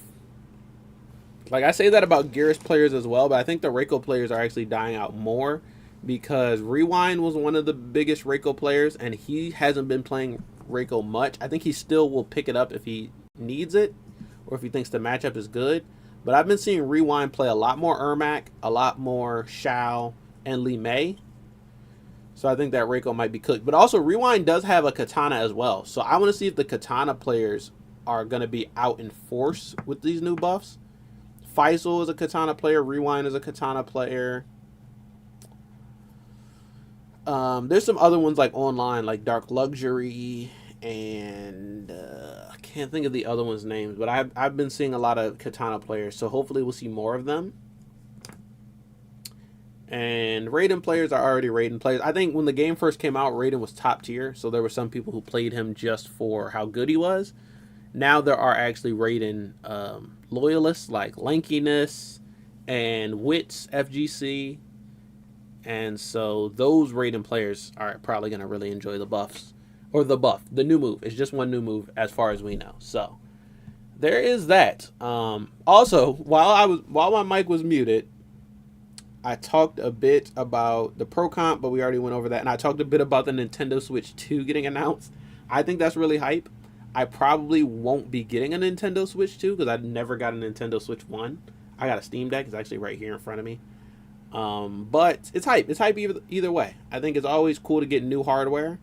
Like, I say that about Geras players as well, but I think the Reiko players are actually dying out more, because Rewind was one of the biggest Reiko players, and he hasn't been playing Reiko much. I think he still will pick it up if he needs it, or if he thinks the matchup is good. But I've been seeing Rewind play a lot more Ermac, a lot more Shao, and Li Mei. So I think that Reiko might be cooked. But also, Rewind does have a Katana as well. So I want to see if the Katana players are going to be out in force with these new buffs. Faisal is a Katana player. Rewind is a Katana player. There's some other ones like online, like Dark Luxury, and I can't think of the other ones' names, but I've been seeing a lot of Katana players, so hopefully we'll see more of them. And Raiden players are already Raiden players. I think when the game first came out, Raiden was top tier, so there were some people who played him just for how good he was. Now there are actually Raiden loyalists like Lankiness and Wits FGC. And so those Raiden players are probably going to really enjoy the buffs. Or the buff. The new move. It's just one new move as far as we know. So there is that. Also, while my mic was muted, I talked a bit about the Pro Comp, but we already went over that. And I talked a bit about the Nintendo Switch 2 getting announced. I think that's really hype. I probably won't be getting a Nintendo Switch 2 because I never got a Nintendo Switch 1. I got a Steam Deck. It's actually right here in front of me. But it's hype. It's hype either way. I think it's always cool to get new hardware.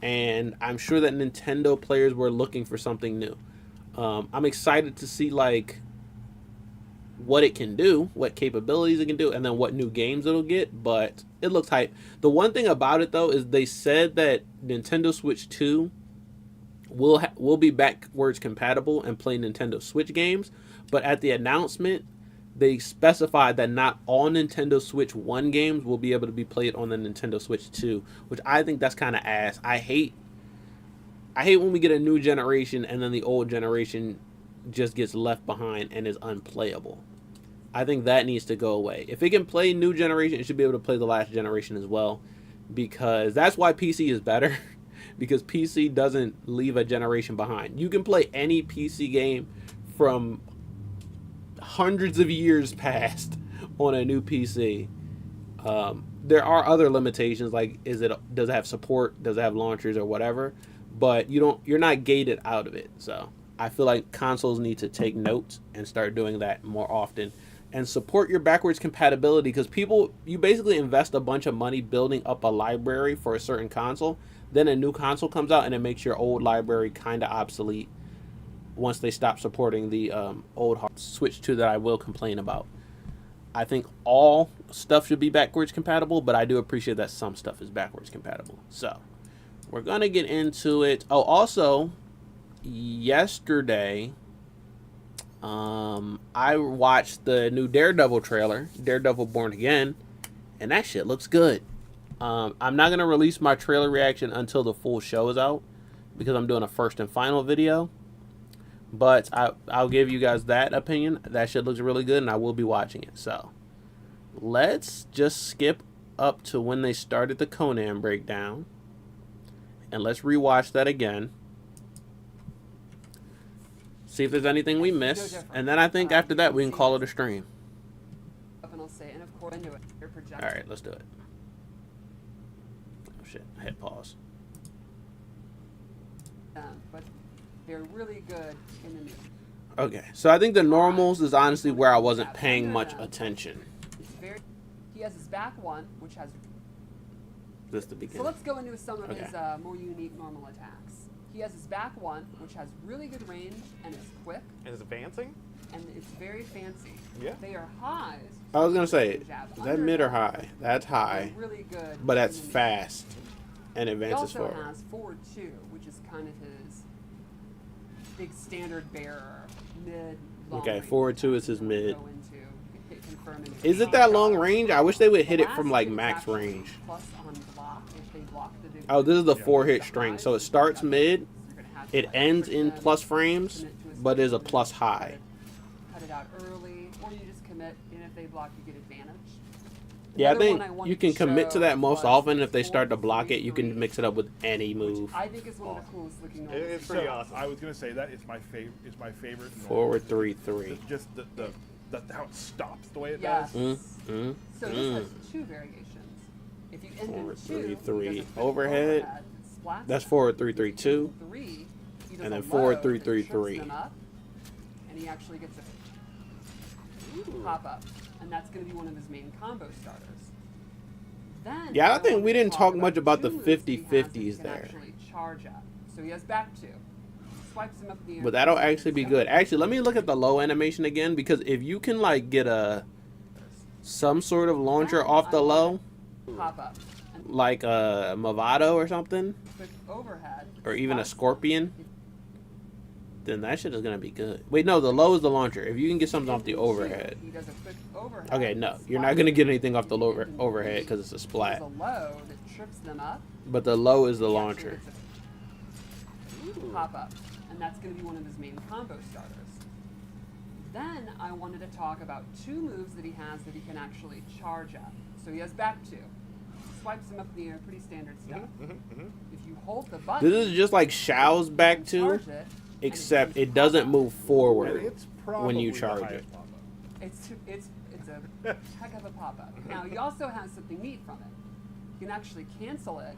And I'm sure that Nintendo players were looking for something new. I'm excited to see, like, what it can do, what capabilities it can do, and then what new games it'll get. But it looks hype. The one thing about it, though, is they said that Nintendo Switch 2 will be backwards compatible and play Nintendo Switch games. But at the announcement, they specified that not all Nintendo Switch 1 games will be able to be played on the Nintendo Switch 2, which I think that's kind of ass. I hate when we get a new generation and then the old generation just gets left behind and is unplayable. I think that needs to go away. If it can play new generation, it should be able to play the last generation as well, because that's why PC is better. Because PC doesn't leave a generation behind. You can play any PC game from hundreds of years past on a new PC. There are other limitations, like does it have support, does it have launchers or whatever, but you're not gated out of it. So I feel like consoles need to take notes and start doing that more often and support your backwards compatibility, because you basically invest a bunch of money building up a library for a certain console. Then a new console comes out and it makes your old library kind of obsolete once they stop supporting the old hard Switch 2 that I will complain about. I think all stuff should be backwards compatible, but I do appreciate that some stuff is backwards compatible. So we're going to get into it. Oh, also, yesterday, I watched the new Daredevil trailer, Daredevil Born Again, and that shit looks good. I'm not going to release my trailer reaction until the full show is out, because I'm doing a first and final video. But I'll give you guys that opinion. That shit looks really good, and I will be watching it. So let's just skip up to when they started the Conan breakdown, and let's rewatch that again. See if there's anything we missed, and then I think after that we can call it a stream. All right, let's do it. Oh shit! I hit pause. But they're really good in the new. Okay, so I think the normals is honestly where I wasn't paying much attention. He has his back one, which has. This the beginning. So let's go into some of his more unique normal attacks. He has his back one, which has really good range and is quick. And it's advancing? And it's very fancy. Yeah. They are highs. I was gonna say, is that mid or high? That's high. Really good. But that's fast and advances forward. forward. He also has forward 2, which is kind of his big standard bearer, mid. Okay, forward 2 is his mid. Go into, hit confirm and Is it that long range? I wish they would hit it from like max actually range. Plus on block if they block the big Oh, this is the 4-hit string. So it starts mid, it ends in plus frames, but is a plus high. Cut it out early, or you just commit, and if they block, you get advantage. Yeah, I Another think one wanted you can to commit to show that most was often. If they start to block it, 4-3-3, you can mix it up with any move. I think it's one of the coolest looking ones. It's pretty awesome. I was gonna say that it's my favorite. It's my favorite. Forward 3-3. Just the how it stops the way it Yes. does. So this has 2 variations. If you end Forward in 2, 3-3 he does a quick overhead. splash That's attack. forward 3-3-2. 3, he does And a then forward low 3-3-3. that trips them up, and he actually gets a pop up, and that's going to be one of his main combo starters. Then Yeah, I don't think want we to didn't talk much about 2 the moves that he has that he 50-50s can there. Actually charge up. So he has back 2, swipes him up in the air. But that'll actually be good. Actually, let me look at the low animation again, because if you can like get some sort of launcher Then off the I want low, to pop up, and like a Movado or something, quick overhead, or even a splash. Scorpion, then that shit is gonna be good. Wait, no, the low is the launcher. If you can get something off the overhead. He does a quick overhead. Okay, no, you're not gonna get anything off the low overhead because it's a splat. There's a low that trips them up. But the low is the He actually launcher. gets a pop up, and that's going to be one of his main combo starters. Then I wanted to talk about 2 moves that he has that he can actually charge up. So he has back 2, swipes him up in the air, pretty standard stuff. If you hold the button, This is just like Shao's back two, charge it, and except can it doesn't pop up. move And forward it's when you probably the charge it. highest pop-up. It's a heck of a pop up. Now he also has something neat from it. You can actually cancel it.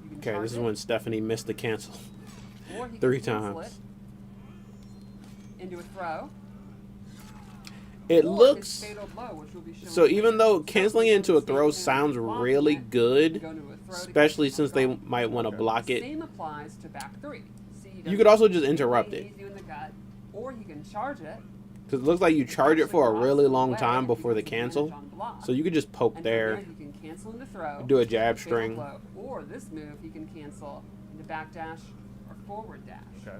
You can Okay, charge this is it, when Stephanie missed the cancel. or he 3 can cancel times. it into a throw. It or his looks fatal blow, which will be shown so. later. Even though So canceling it if into you a throw stand sounds there blocking really it, good, you go into a throw to especially catch since it they off guard. might want to block it. Same applies to back 3. See, he You does could also it just interrupt really it. easy in the gut, or he can charge it. Because it looks like you charge it for a Actually really blocks long away time and before the he gets cancel. advantage on block. So you could just poke And from there, you can cancel into throw, do a jab fatal string. blow, or this move he can cancel into back dash or forward dash. Okay.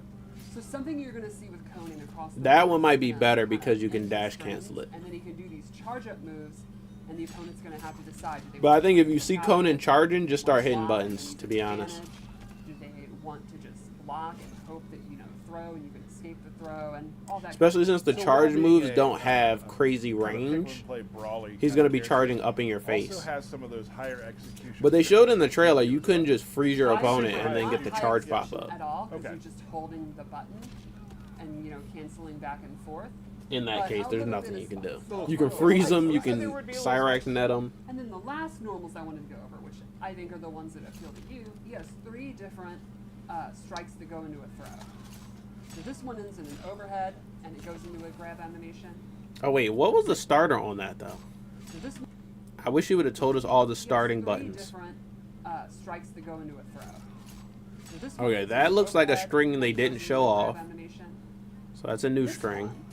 So something you're going to see with Conan across the That board one is might be he's gonna better kinda because you can hit dash strings, cancel it. And then he can do these charge up moves, and the opponent's going to have to decide. Do they But I want think to if you see attack, Conan charging, just start want hitting block buttons, and to be honest. advantage? Do they want to just block and hope that, throw and you can escape? escape the throw and all that. Especially since the So charge while moves being don't a, have crazy kind of range, pick-and-play brawly he's kind going to of be character, charging up in your face. Also has some of those higher execution. But they showed in the trailer you couldn't just freeze your I opponent think and then not get the high charge pop execution up. at all, because Okay. you're just holding the button and, you know, canceling back and forth. In that But case, a there's little nothing bit you of can do. fun. You can freeze them, you So there can would be a little Cyrax net them. And then the last normals I wanted to go over, which I think are the ones that appeal to you, he has 3 different strikes that go into a throw. So this one ends in an overhead, and it goes into a grab animation. Oh wait, what was the starter on that though? So this one, I wish you would have told us all the he has starting 3 buttons. different strikes that go into a throw. So this Okay, ends that in looks like a overhead, string they and didn't goes show into a off. grab animation. So that's a new This string. one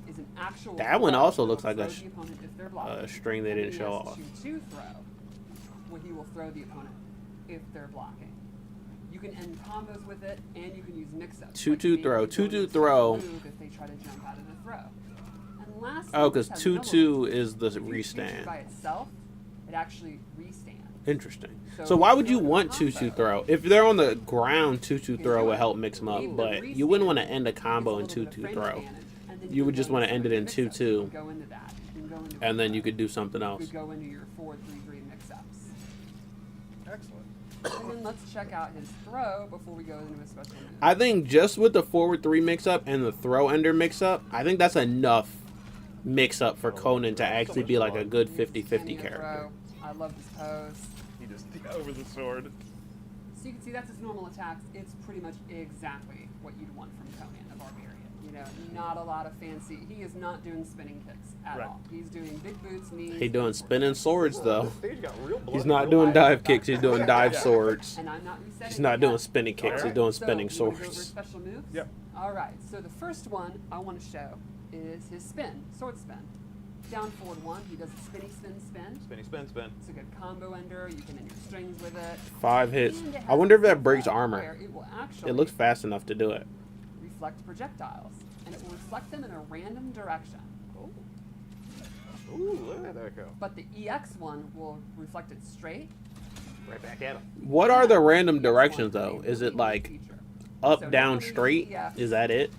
is an actual That one throw also that looks will like a throw the opponent if they're blocking. string they And didn't he show has off. 2-2 throw, where he will throw the opponent if they're blocking. You can end combos with it, and you can use mix-ups. 2-2 like throw. maybe go 2-2 into a throw. move if they try to jump out of the throw. And lastly, Oh, because this has another 2-2 one. is the If you feature restand. by itself, it actually restands. Interesting. So So why if would you're you in a want combo, 2-2 throw? If they're on the ground, 2-2 can throw do would it. help mix them up, Leave the but you wouldn't want to restand. end a It's combo in little bit of 2-2 frame throw. advantage, and then You would can just go wanna into end it your in mix-ups. You 2-2. can go into that. You can go into And then a you could do something You else. could go into your 4-3-3 mix-ups. Excellent. And then let's check out his throw before we go into a special move. I think just with the forward 3 mix-up and the throw ender mix-up, I think that's enough mix-up for Conan to actually be like a good 50-50 Cameo character. throw. I love this pose. He just over the sword. So you can see that's his normal attacks. It's pretty much exactly what you'd want from Conan the Barbarian. You know, not a lot of fancy. He is not doing spinning kicks at Right. all. He's doing big boots, knees. He doing spinning swords though. The stage got real bloody He's not real doing high. dive kicks, he's doing dive Yeah. swords. And I'm not resetting. He's not it doing yet. spinning kicks, he's Alright. doing So, spinning you wanna go over swords. special moves? Yep. All right. So the first one I want to show is his spin, sword spin. Down forward 1, he does a spinny spin spin. Spinny spin spin. It's a good combo ender. You can end your strings with it. 5 hits. And it I has wonder a if that breaks where armor. It will actually It looks fast enough to do it. reflect projectiles, and it will reflect them in a random direction. Ooh, look at that go. But the EX one will reflect it straight. Right back at him. What are the random The EX one directions is a though? Is really it like neat feature. up, So down, normally straight? EX Is that it?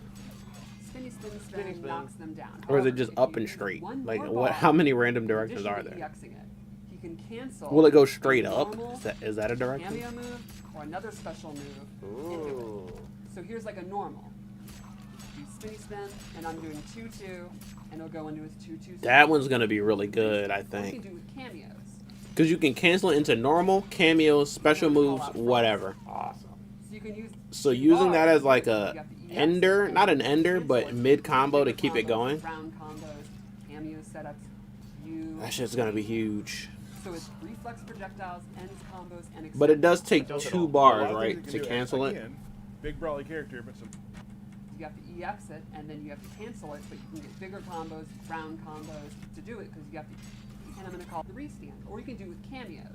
Spinny spin spin, Spinny spin. knocks them down. Or is it However, just if up you and use straight? one Like more what? bar, How many in random directions addition are to there? EXing it, he can cancel. Will it go a straight up? normal Is that a direction? Cameo move or another special move into Ooh. it. So here's like a normal. Do spinny spin, and I'm doing 2-2, and it'll go into his 2-2. That one's gonna be really good, I What you think. can do with cameos. Because you can cancel it into normal, cameos, special moves, whatever. Awesome. So you can use. So two using that bars. as like You a got the EX ender, and not an ender, cancel but it. mid combo to Combos, keep it going. Round combos, cameo setups. That shit's gonna be huge. So it's reflex projectiles, ends combos, and. But it does take Does it 2 all. bars, A lot of right, things you to can do. cancel it. Again, big brawly character, but some You have to EX it, and then you have to cancel it, but you can get bigger combos, round combos to do it because you have to. And I'm going to call it the restand, or you can do it with cameos.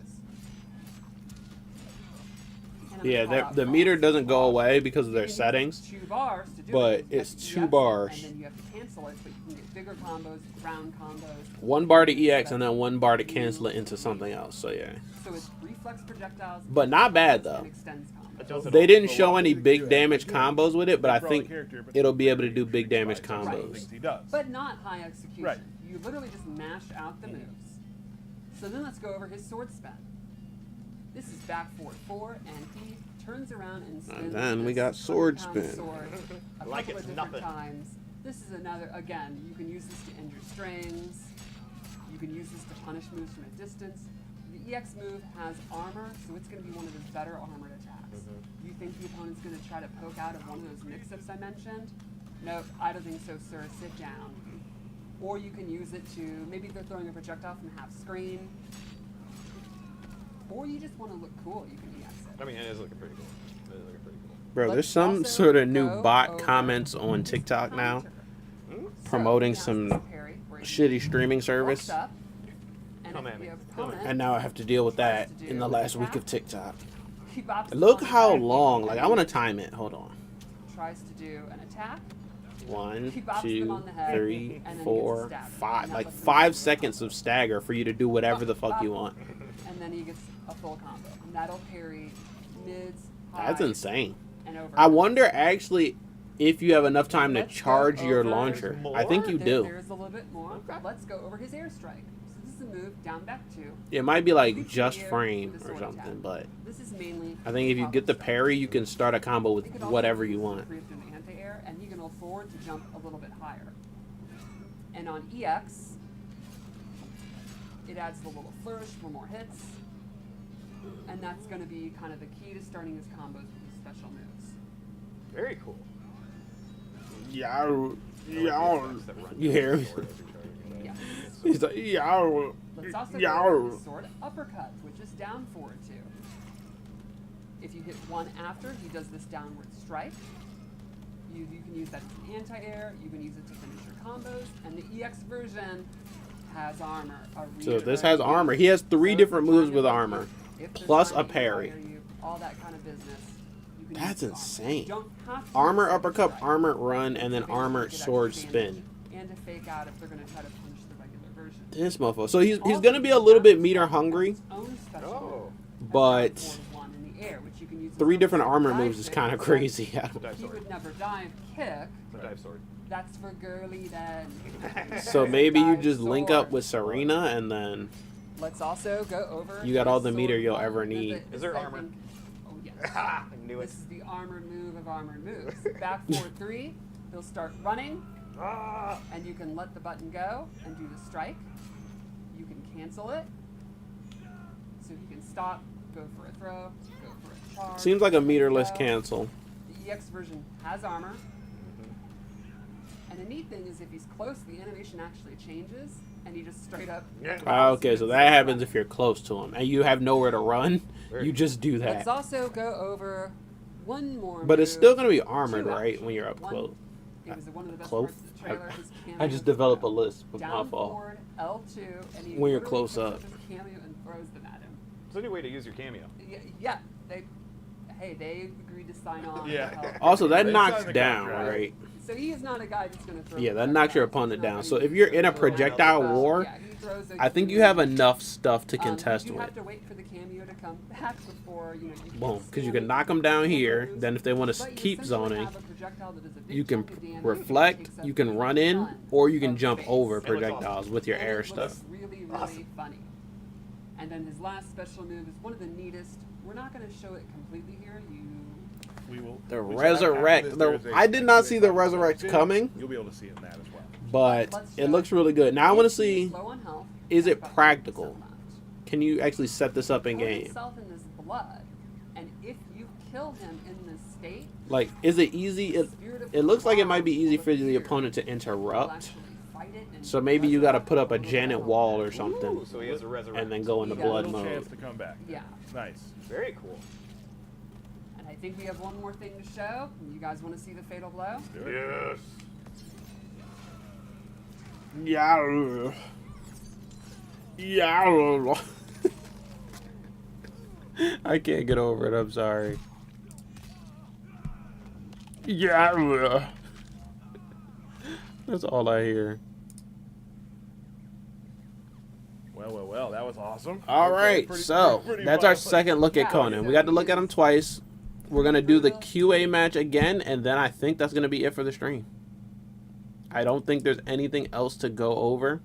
And I'm gonna Yeah, call out the frost. meter doesn't go away because of You their can use settings. 2 bars to do but it. You have it's to 2 EX it, bars. And then you have to cancel it, but you can get bigger combos, round combos. 1 bar to EX and then 1 bar to cancel it into something else. So yeah. So it's reflex projectiles. But not bad, combos, though. And extends combos. It does it They all. didn't So a show lot of any things you big can do. damage Again, combos with it, but I big brawly think character, but it'll some be able to do things big he damage tries, some combos. things he does. But not high execution. Right. You literally just mash out the moves. So then let's go over his sword spin. This is back forward 4, and he turns around and spins. then we this got sword 100-pound spin. Sword a Like couple it's of different nothing. times. This is another. Again, you can use this to end your strings. You can use this to punish moves from a distance. The EX move has armor, so it's going to be one of his better armored attacks. You think the opponent's going to try to poke out of one of those mix-ups I mentioned? Nope, I don't think so, sir. Sit down. Or you can use it to, maybe they're throwing a projectile from half screen. Or you just want to look cool, you can EX it. I mean, it is looking pretty cool. It is looking pretty cool. Bro, there's Let's some also sort of new go bot over comments on TikTok now counter. promoting So, he has some this parry where he shitty streaming walks service. up, and Come if at the me. opponent And now I have to deal with that tries to in the do last week attack, of TikTok. he bops him Look on the how head, long. and Like, I then want to time it. Hold on. tries to do an attack. 1, He bops them 2, on the head, 3, and then he gets a 4, stagger. 5. And that Like lets him 5 do seconds of stagger for you to do whatever the fuck you want. And then he gets a full combo. And that'll parry mids, That's highs, insane. and over. I wonder actually if you have enough time to Let's go charge your over- launcher. More? I think you do. There's a little bit more. Let's go over his airstrike. So this is a move down back 2. It might be You like can just see it frame with the or sword something, attack. but This is mainly. I think if you get the parry, you can start a combo with You can also whatever you use want. the through the anti-air, and he can hold forward to jump a little bit higher. And on EX, it adds the little flourish for more hits, and that's going to be kind of the key to starting his combos with his special moves. Very cool. Yeah, That run You hear me? forward as you're charging. Yeah. He's like, yeah. Let's also Yeah. go over the sword uppercut, which is down forward too. If you hit 1 after, he does this downward strike. You can use that as an anti-air, you can use it to finish your combos, and the EX version has armor. So this has armor. He has 3 different moves with armor, plus a parry. All that kind of business. You can That's use armor. insane. You don't have to Armor use the uppercut, strike. armor run, and then It's available armor to get extra sword damage spin. And to fake out if they're going to try to punish the regular version. This motherfucker. So he's gonna be a little bit meter hungry, Own special Oh. move. but One in the air, which you can use as 3 a different armor dive moves is kick. kind of crazy. Dive He sword. would never dive kick. It's a dive sword. That's for girly then. So maybe you Dive just link up sword. with Serena, and then Let's also go over. You got all his the meter sword you'll one. ever This need. this Is there I armor? think- Oh yes. I knew it. This is the armored move of armored moves. Back forward 3, he'll start running, Ah! and you can let the button go and do the strike. You can cancel it, so he can stop, go for a throw, go for a charge. seems like a meterless go. cancel. The EX version has armor. And the neat thing is if he's close, the animation actually changes, and he just straight up... Okay, so that happens if you're close to him, and you have nowhere to run. You just do Let's that. also go over one more But it's move. still gonna be armored, 2 right, actually. when you're up One- close. It was one of the best Close? parts of the trailer. His I cameo just is developed a down- list with my down fault. forward, L2, and he When you're literally close picks up. his cameo and throws them at him. It's a new way to use your cameo. Yeah, they agreed to sign on. Yeah. to help. Also, that They knocks signed the down, contract. right? So he is not a guy that's going to throw. Yeah, that projectiles. knocks your He's opponent not down. gonna So use if you're in a those projectile projectiles. war, Yeah, he throws those I think you through. have enough stuff to contest you with. have to wait for the cameo to come back before you can Boom, because you stand can knock them and down do here. moves, Then if they want to but you keep essentially zoning, have a projectile that is a big you can chunk of damage, reflect, takes up you can a run in, ton or you can of jump space. over looks projectiles awesome. with your And air it stuff. looks really, really Awesome. funny. And then his last special move is one of the neatest. We're not going to show it completely here. We will. The we should have resurrect. after this, The, there is I a did not see the Q&A resurrect video. coming, You'll be able to see it in that as well. but Let's it show looks really good. Now I want to If he's see, low on health, is he's it got about practical? 1% left. Can you actually set this up in Pour game? himself in this blood, and if you kill him in this state, Like, is it easy? It looks like it might be easy for the opponent to he'll interrupt. actually fight it and So maybe you got to put up a resurrect Janet little wall bit. or something, Ooh, so he has a resurrect. and then go into You got a blood Little mode. chance to come back. Yeah. Nice. Very cool. And I think we have one more thing to show. You guys want to see the fatal blow? Do it. Yes. Yeah. Yeah. I can't get over it. I'm sorry. Yeah. That's all I hear. Well, that was awesome. All Okay, right, pretty- so pretty that's our wild. second look at Yeah, Conan. We got to look at him twice. We're gonna do the QA match again, and then I think that's gonna be it for the stream. I don't think there's anything else to go over.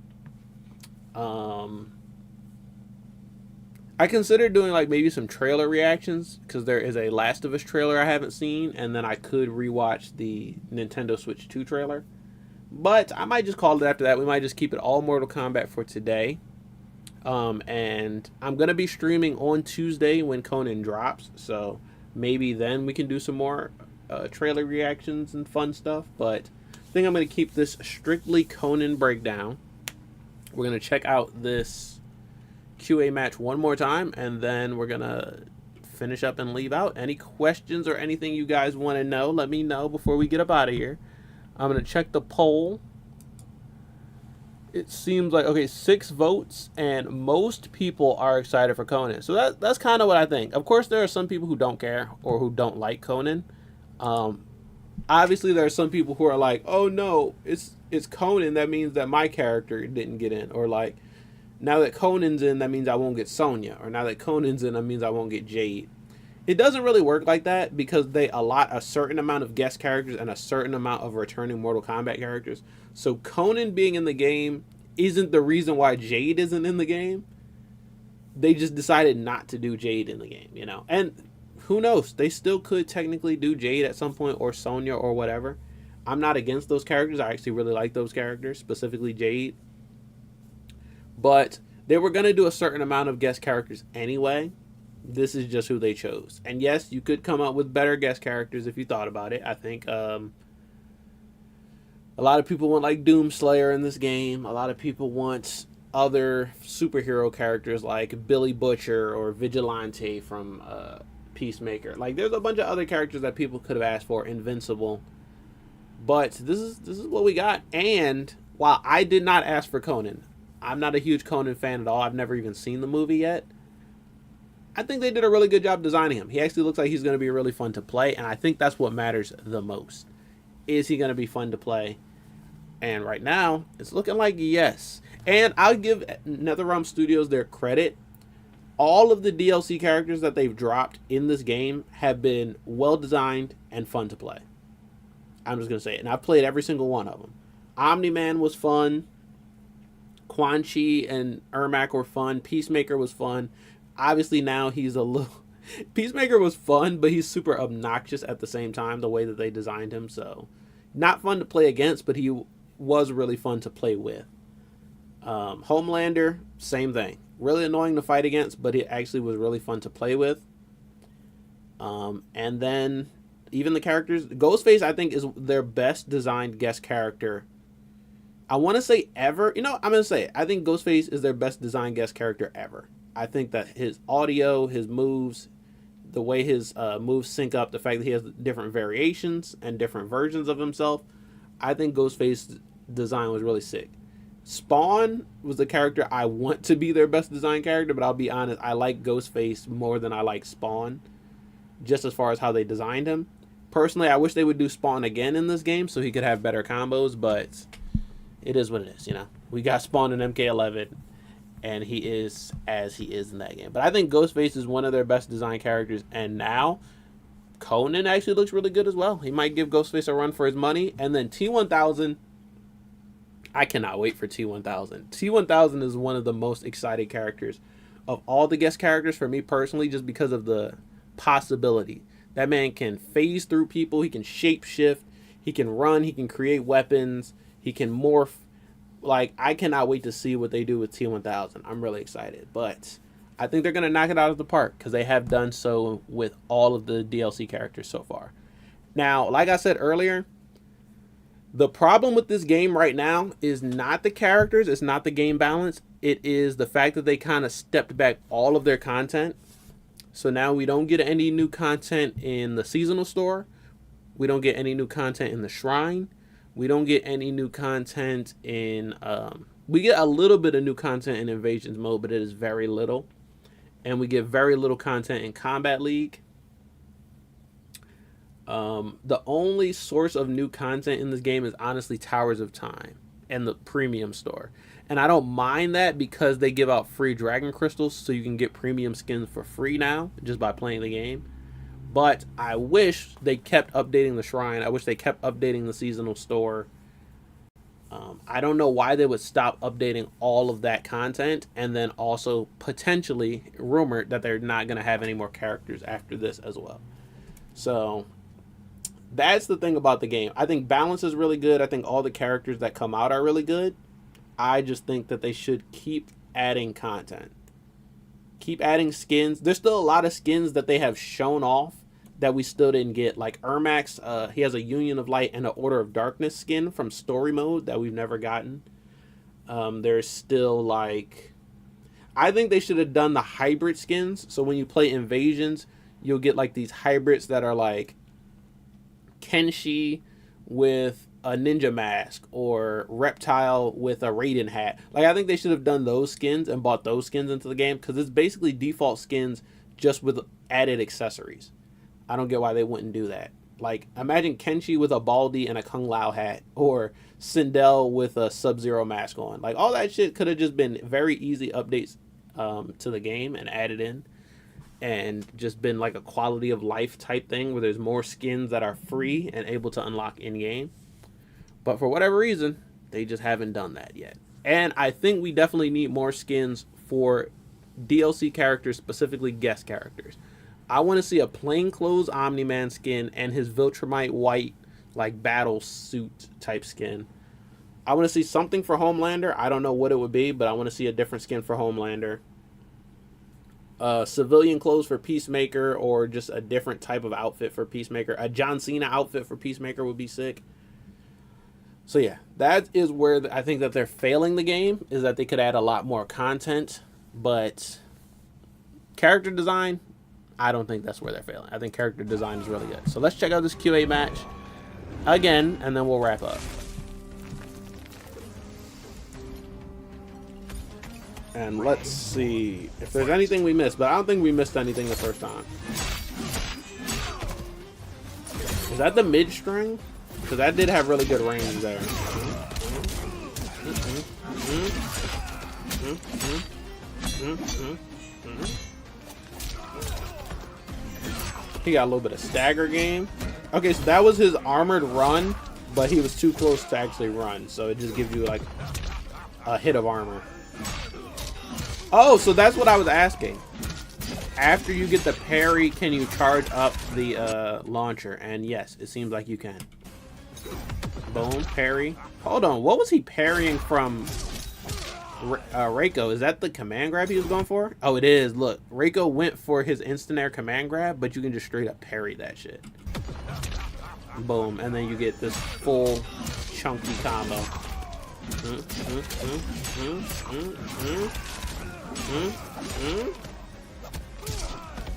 I considered doing like maybe some trailer reactions because there is a Last of Us trailer I haven't seen, and then I could rewatch the Nintendo Switch 2 trailer. But I might just call it after that. We might just keep it all Mortal Kombat for today. And I'm going to be streaming on Tuesday when Conan drops. So maybe then we can do some more trailer reactions and fun stuff. But I think I'm going to keep this strictly Conan breakdown. We're going to check out this QA match one more time. And then we're going to finish up and leave out. Any questions or anything you guys want to know, let me know before we get up out of here. I'm going to check the poll. It seems like, okay, 6 votes, and most people are excited for Conan. So that's kind of what I think. Of course, there are some people who don't care or who don't like Conan. Obviously, there are some people who are like, oh no, it's Conan, that means that my character didn't get in. Or like, now that Conan's in, that means I won't get Sonya. Or now that Conan's in, that means I won't get Jade. It doesn't really work like that because they allot a certain amount of guest characters and a certain amount of returning Mortal Kombat characters. So Conan being in the game isn't the reason why Jade isn't in the game. They just decided not to do Jade in the game, you know. And who knows? They still could technically do Jade at some point, or Sonya, or whatever. I'm not against those characters. I actually really like those characters, specifically Jade. But they were going to do a certain amount of guest characters anyway. This is just who they chose. And yes, you could come up with better guest characters if you thought about it. I think a lot of people want like Doomslayer in this game. A lot of people want other superhero characters like Billy Butcher or Vigilante from Peacemaker. Like there's a bunch of other characters that people could have asked for, Invincible. But this is what we got. And while I did not ask for Conan, I'm not a huge Conan fan at all. I've never even seen the movie yet. I think they did a really good job designing him. He actually looks like he's going to be really fun to play, and I think that's what matters the most. Is he going to be fun to play? And right now, it's looking like yes. And I'll give NetherRealm Studios their credit. All of the DLC characters that they've dropped in this game have been well designed and fun to play. I'm just going to say it. And I've played every single one of them. Omni-Man was fun. Quan Chi and Ermac were fun. Peacemaker was fun. Obviously now he's a little... Peacemaker was fun, but he's super obnoxious at the same time, the way that they designed him. So, not fun to play against, but he was really fun to play with. Homelander, same thing. Really annoying to fight against, but he actually was really fun to play with. And then, even the characters... Ghostface, I think, is their best designed guest character. I want to say ever. You know, I'm going to say it. I think Ghostface is their best designed guest character ever. I think that his audio, his moves, the way his moves sync up, the fact that he has different variations and different versions of himself, I think Ghostface's design was really sick. Spawn was the character I want to be their best design character, but I'll be honest, I like Ghostface more than I like Spawn, just as far as how they designed him. Personally, I wish they would do Spawn again in this game so he could have better combos, but it is what it is, you know. We got Spawn in MK11. And he is as he is in that game. But I think Ghostface is one of their best design characters. And now, Conan actually looks really good as well. He might give Ghostface a run for his money. And then T-1000, I cannot wait for T-1000. T-1000 is one of the most exciting characters of all the guest characters for me personally, just because of the possibility. That man can phase through people. He can shapeshift. He can run. He can create weapons. He can morph. Like, I cannot wait to see what they do with T-1000. I'm really excited. But I think they're going to knock it out of the park because they have done so with all of the DLC characters so far. Now, like I said earlier, the problem with this game right now is not the characters. It's not the game balance. It is the fact that they kind of stepped back all of their content. So now we don't get any new content in the seasonal store. We don't get any new content in the shrine. We don't get any new content in... we get a little bit of new content in Invasions mode, but it is very little. And we get very little content in Combat League. The only source of new content in this game is honestly Towers of Time and the premium store. And I don't mind that because they give out free Dragon Crystals, so you can get premium skins for free now just by playing the game. But I wish they kept updating the shrine. I wish they kept updating the seasonal store. I don't know why they would stop updating all of that content and then also potentially rumored that they're not going to have any more characters after this as well. So that's the thing about the game. I think balance is really good. I think all the characters that come out are really good. I just think that they should keep adding content. Keep adding skins. There's still a lot of skins that they have shown off that we still didn't get. Like Ermax, he has a Union of Light and an Order of Darkness skin from story mode that we've never gotten. There's still like... I think they should have done the hybrid skins. So when you play Invasions, you'll get like these hybrids that are like Kenshi with a ninja mask or Reptile with a Raiden hat. Like, I think they should have done those skins and bought those skins into the game because it's basically default skins just with added accessories. I don't get why they wouldn't do that. Like, imagine Kenshi with a Baldi and a Kung Lao hat, or Sindel with a Sub-Zero mask on. Like, all that shit could have just been very easy updates to the game and added in. and just been like a quality of life type thing where there's more skins that are free and able to unlock in game. But for whatever reason, they just haven't done that yet. And I think we definitely need more skins for DLC characters, specifically guest characters. I want to see a plainclothes Omni-Man skin and his Viltrumite white like battle suit type skin. I want to see something for Homelander. I don't know what it would be, but I want to see a different skin for Homelander. Civilian clothes for Peacemaker, or just a different type of outfit for Peacemaker. A John Cena outfit for Peacemaker would be sick. So yeah, that is where I think that they're failing the game, is that they could add a lot more content, but character design, I don't think that's where they're failing. I think character design is really good. So let's check out this QA match again, and then we'll wrap up. And let's see if there's anything we missed, but I don't think we missed anything the first time. Is that the mid string? Because that did have really good range there. He got a little bit of stagger game. Okay, so that was his armored run, but he was too close to actually run, so it just gives you like a hit of armor. Oh, so that's what I was asking. After you get the parry, can you charge up the launcher? And yes, it seems like you can. Boom, parry. Hold on, what was he parrying from Reiko? Is that the command grab he was going for? Oh, it is. Look, Reiko went for his instant air command grab, but you can just straight up parry that shit. Boom, and then you get this full chunky combo.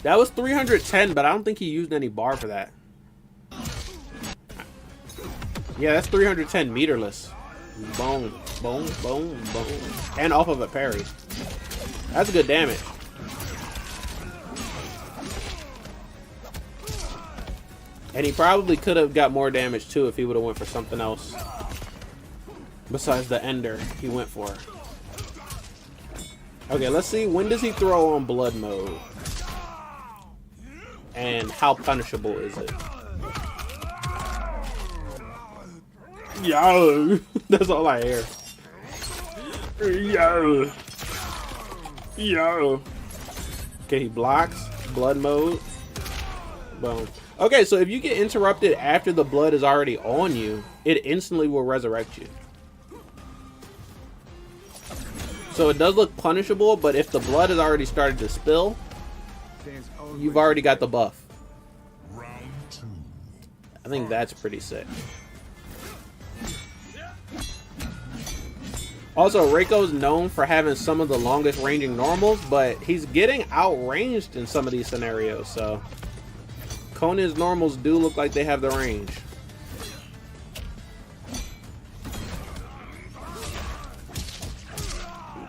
That was 310, but I don't think he used any bar for that. Yeah, that's 310 meterless. Boom, boom, boom, boom. And off of a parry. That's good damage. And he probably could have got more damage too if he would have went for something else besides the ender he went for. Okay, let's see. When does he throw on blood mode? And how punishable is it? Yo! That's all I hear. Yo! Yo! Okay, he blocks. Blood mode. Boom. Okay, so if you get interrupted after the blood is already on you, it instantly will resurrect you. So it does look punishable, but if the blood has already started to spill, you've already got the buff. I think that's pretty sick. Also, Reiko's known for having some of the longest ranging normals, but he's getting outranged in some of these scenarios, so Conan's normals do look like they have the range.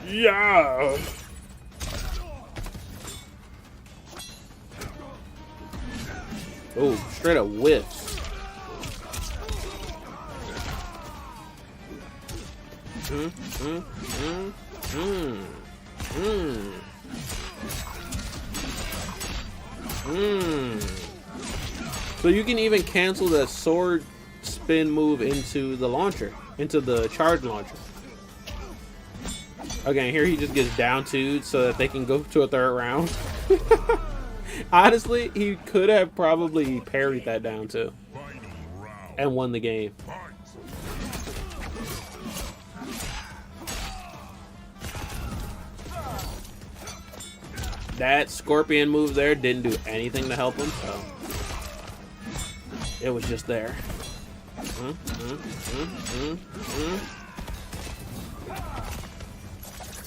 Yeah. Oh, straight up whiffs. So you can even cancel that sword spin move into the launcher, into the charge launcher. Okay, here he just gets down 2'd so that they can go to a third round. Honestly, he could have probably parried that down 2 and won the game. That scorpion move there didn't do anything to help him, so it was just there.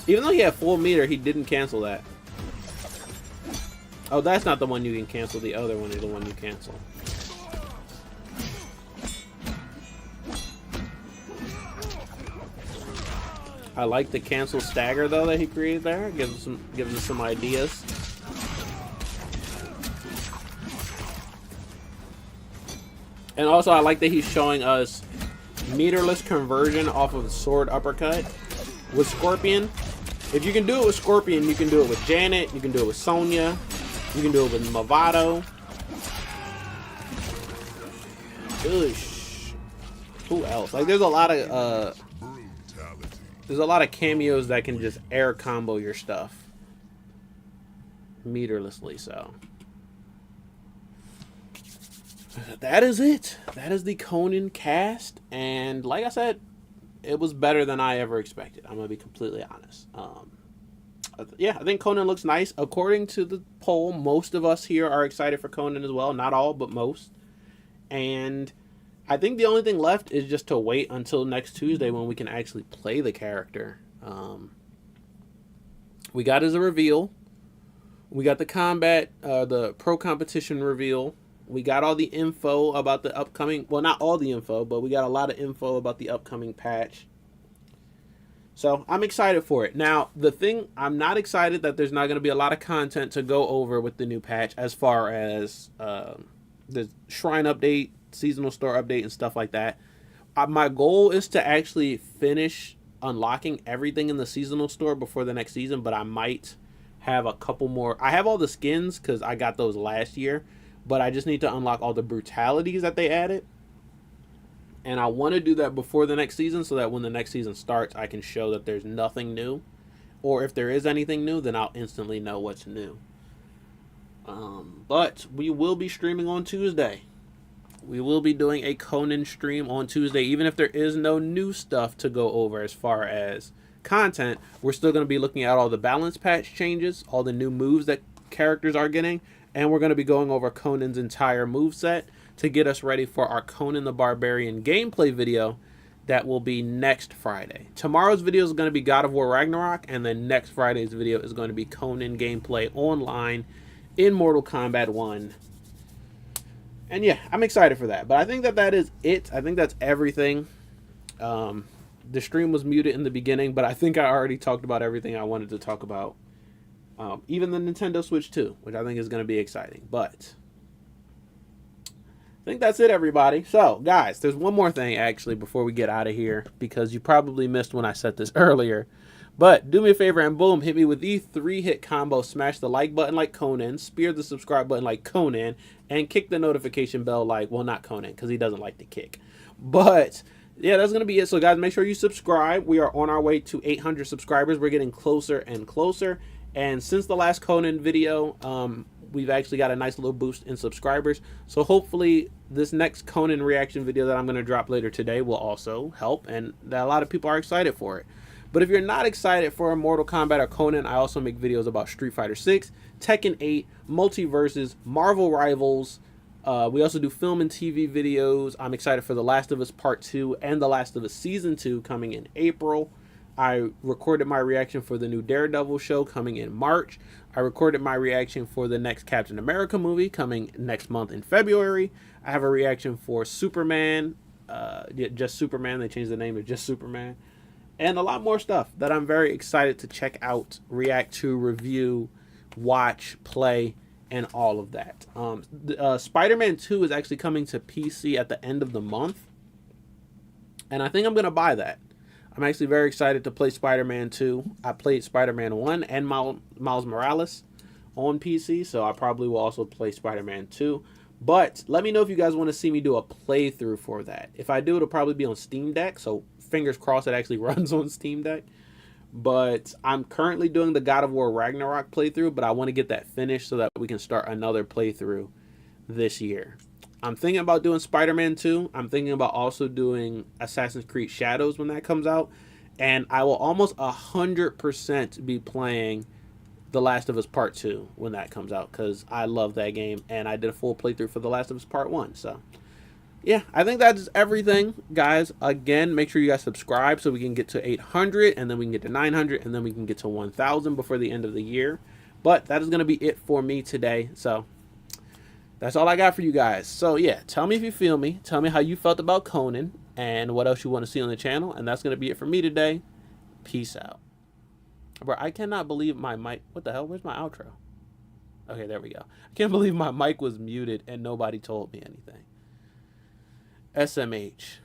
Even though he had full meter, he didn't cancel that. Oh, that's not the one you can cancel. The other one is the one you cancel. I like the cancel stagger though that he created there. Gives us some ideas. And also I like that he's showing us meterless conversion off of the sword uppercut with Scorpion. If you can do it with Scorpion, you can do it with Janet, you can do it with Sonya, You can do it with Movado. Who else? Like, there's a lot of cameos that can just air combo your stuff meterlessly. So that is it. That is the Conan cast, and like I said, it was better than I ever expected. I'm gonna be completely honest. Yeah, I think Conan looks nice. According to the poll, most of us here are excited for Conan as well. Not all, but most. And I think the only thing left is just to wait until next Tuesday when we can actually play the character. We got as a reveal. We got the Pro Kompetition reveal. We got all the info about the upcoming... Well, not all the info, but we got a lot of info about the upcoming patch. So I'm excited for it. Now, the thing, I'm not excited that there's not going to be a lot of content to go over with the new patch as far as the Shrine update, Seasonal Store update, and stuff like that. My goal is to actually finish unlocking everything in the Seasonal Store before the next season, but I might have a couple more. I have all the skins because I got those last year, but I just need to unlock all the brutalities that they added. And I want to do that before the next season so that when the next season starts, I can show that there's nothing new. Or if there is anything new, then I'll instantly know what's new. But we will be streaming on Tuesday. We will be doing a Conan stream on Tuesday. Even if there is no new stuff to go over as far as content, we're still going to be looking at all the balance patch changes, all the new moves that characters are getting, and we're going to be going over Conan's entire moveset to get us ready for our Conan the Barbarian gameplay video that will be next Friday. Tomorrow's video is going to be God of War Ragnarok, and then next Friday's video is going to be Conan gameplay online in Mortal Kombat 1. And yeah, I'm excited for that. But I think that is it. I think that's everything. The stream was muted in the beginning, but I think I already talked about everything I wanted to talk about. Even the Nintendo Switch 2, which I think is going to be exciting. But I think that's it, everybody. So, guys, there's one more thing, actually, before we get out of here, because you probably missed when I said this earlier. But do me a favor and boom, hit me with the 3-hit combo. Smash the like button like Conan, spear the subscribe button like Conan, and kick the notification bell like, well, not Conan, because he doesn't like to kick. But yeah, that's going to be it. So, guys, make sure you subscribe. We are on our way to 800 subscribers. We're getting closer and closer. And since the last Conan video, we've actually got a nice little boost in subscribers. So hopefully this next Conan reaction video that I'm going to drop later today will also help, and that a lot of people are excited for it. But if you're not excited for a Mortal Kombat or Conan, I also make videos about Street Fighter 6, Tekken 8, Multiverses, Marvel Rivals. We also do film and TV videos. I'm excited for The Last of Us Part 2 and The Last of Us Season 2 coming in April. I recorded my reaction for the new Daredevil show coming in March. I recorded my reaction for the next Captain America movie coming next month in February. I have a reaction for Superman, just Superman. They changed the name to just Superman. And a lot more stuff that I'm very excited to check out, react to, review, watch, play, and all of that. Spider-Man 2 is actually coming to PC at the end of the month. And I think I'm going to buy that. I'm actually very excited to play Spider-Man 2. I played Spider-Man 1 and Miles Morales on PC, so I probably will also play Spider-Man 2. But let me know if you guys want to see me do a playthrough for that. If I do, it'll probably be on Steam Deck, so fingers crossed it actually runs on Steam Deck. But I'm currently doing the God of War Ragnarok playthrough, but I want to get that finished so that we can start another playthrough this year. I'm thinking about doing Spider-Man 2. I'm thinking about also doing Assassin's Creed Shadows when that comes out. And I will almost 100% be playing The Last of Us Part 2 when that comes out, because I love that game. And I did a full playthrough for The Last of Us Part 1. So, yeah, I think that's everything, guys. Again, make sure you guys subscribe so we can get to 800, and then we can get to 900, and then we can get to 1,000 before the end of the year. But that is going to be it for me today. So that's all I got for you guys. So, yeah, tell me if you feel me. Tell me how you felt about Conan and what else you want to see on the channel. And that's going to be it for me today. Peace out. Bro, I cannot believe my mic. What the hell? Where's my outro? Okay, there we go. I can't believe my mic was muted and nobody told me anything. SMH.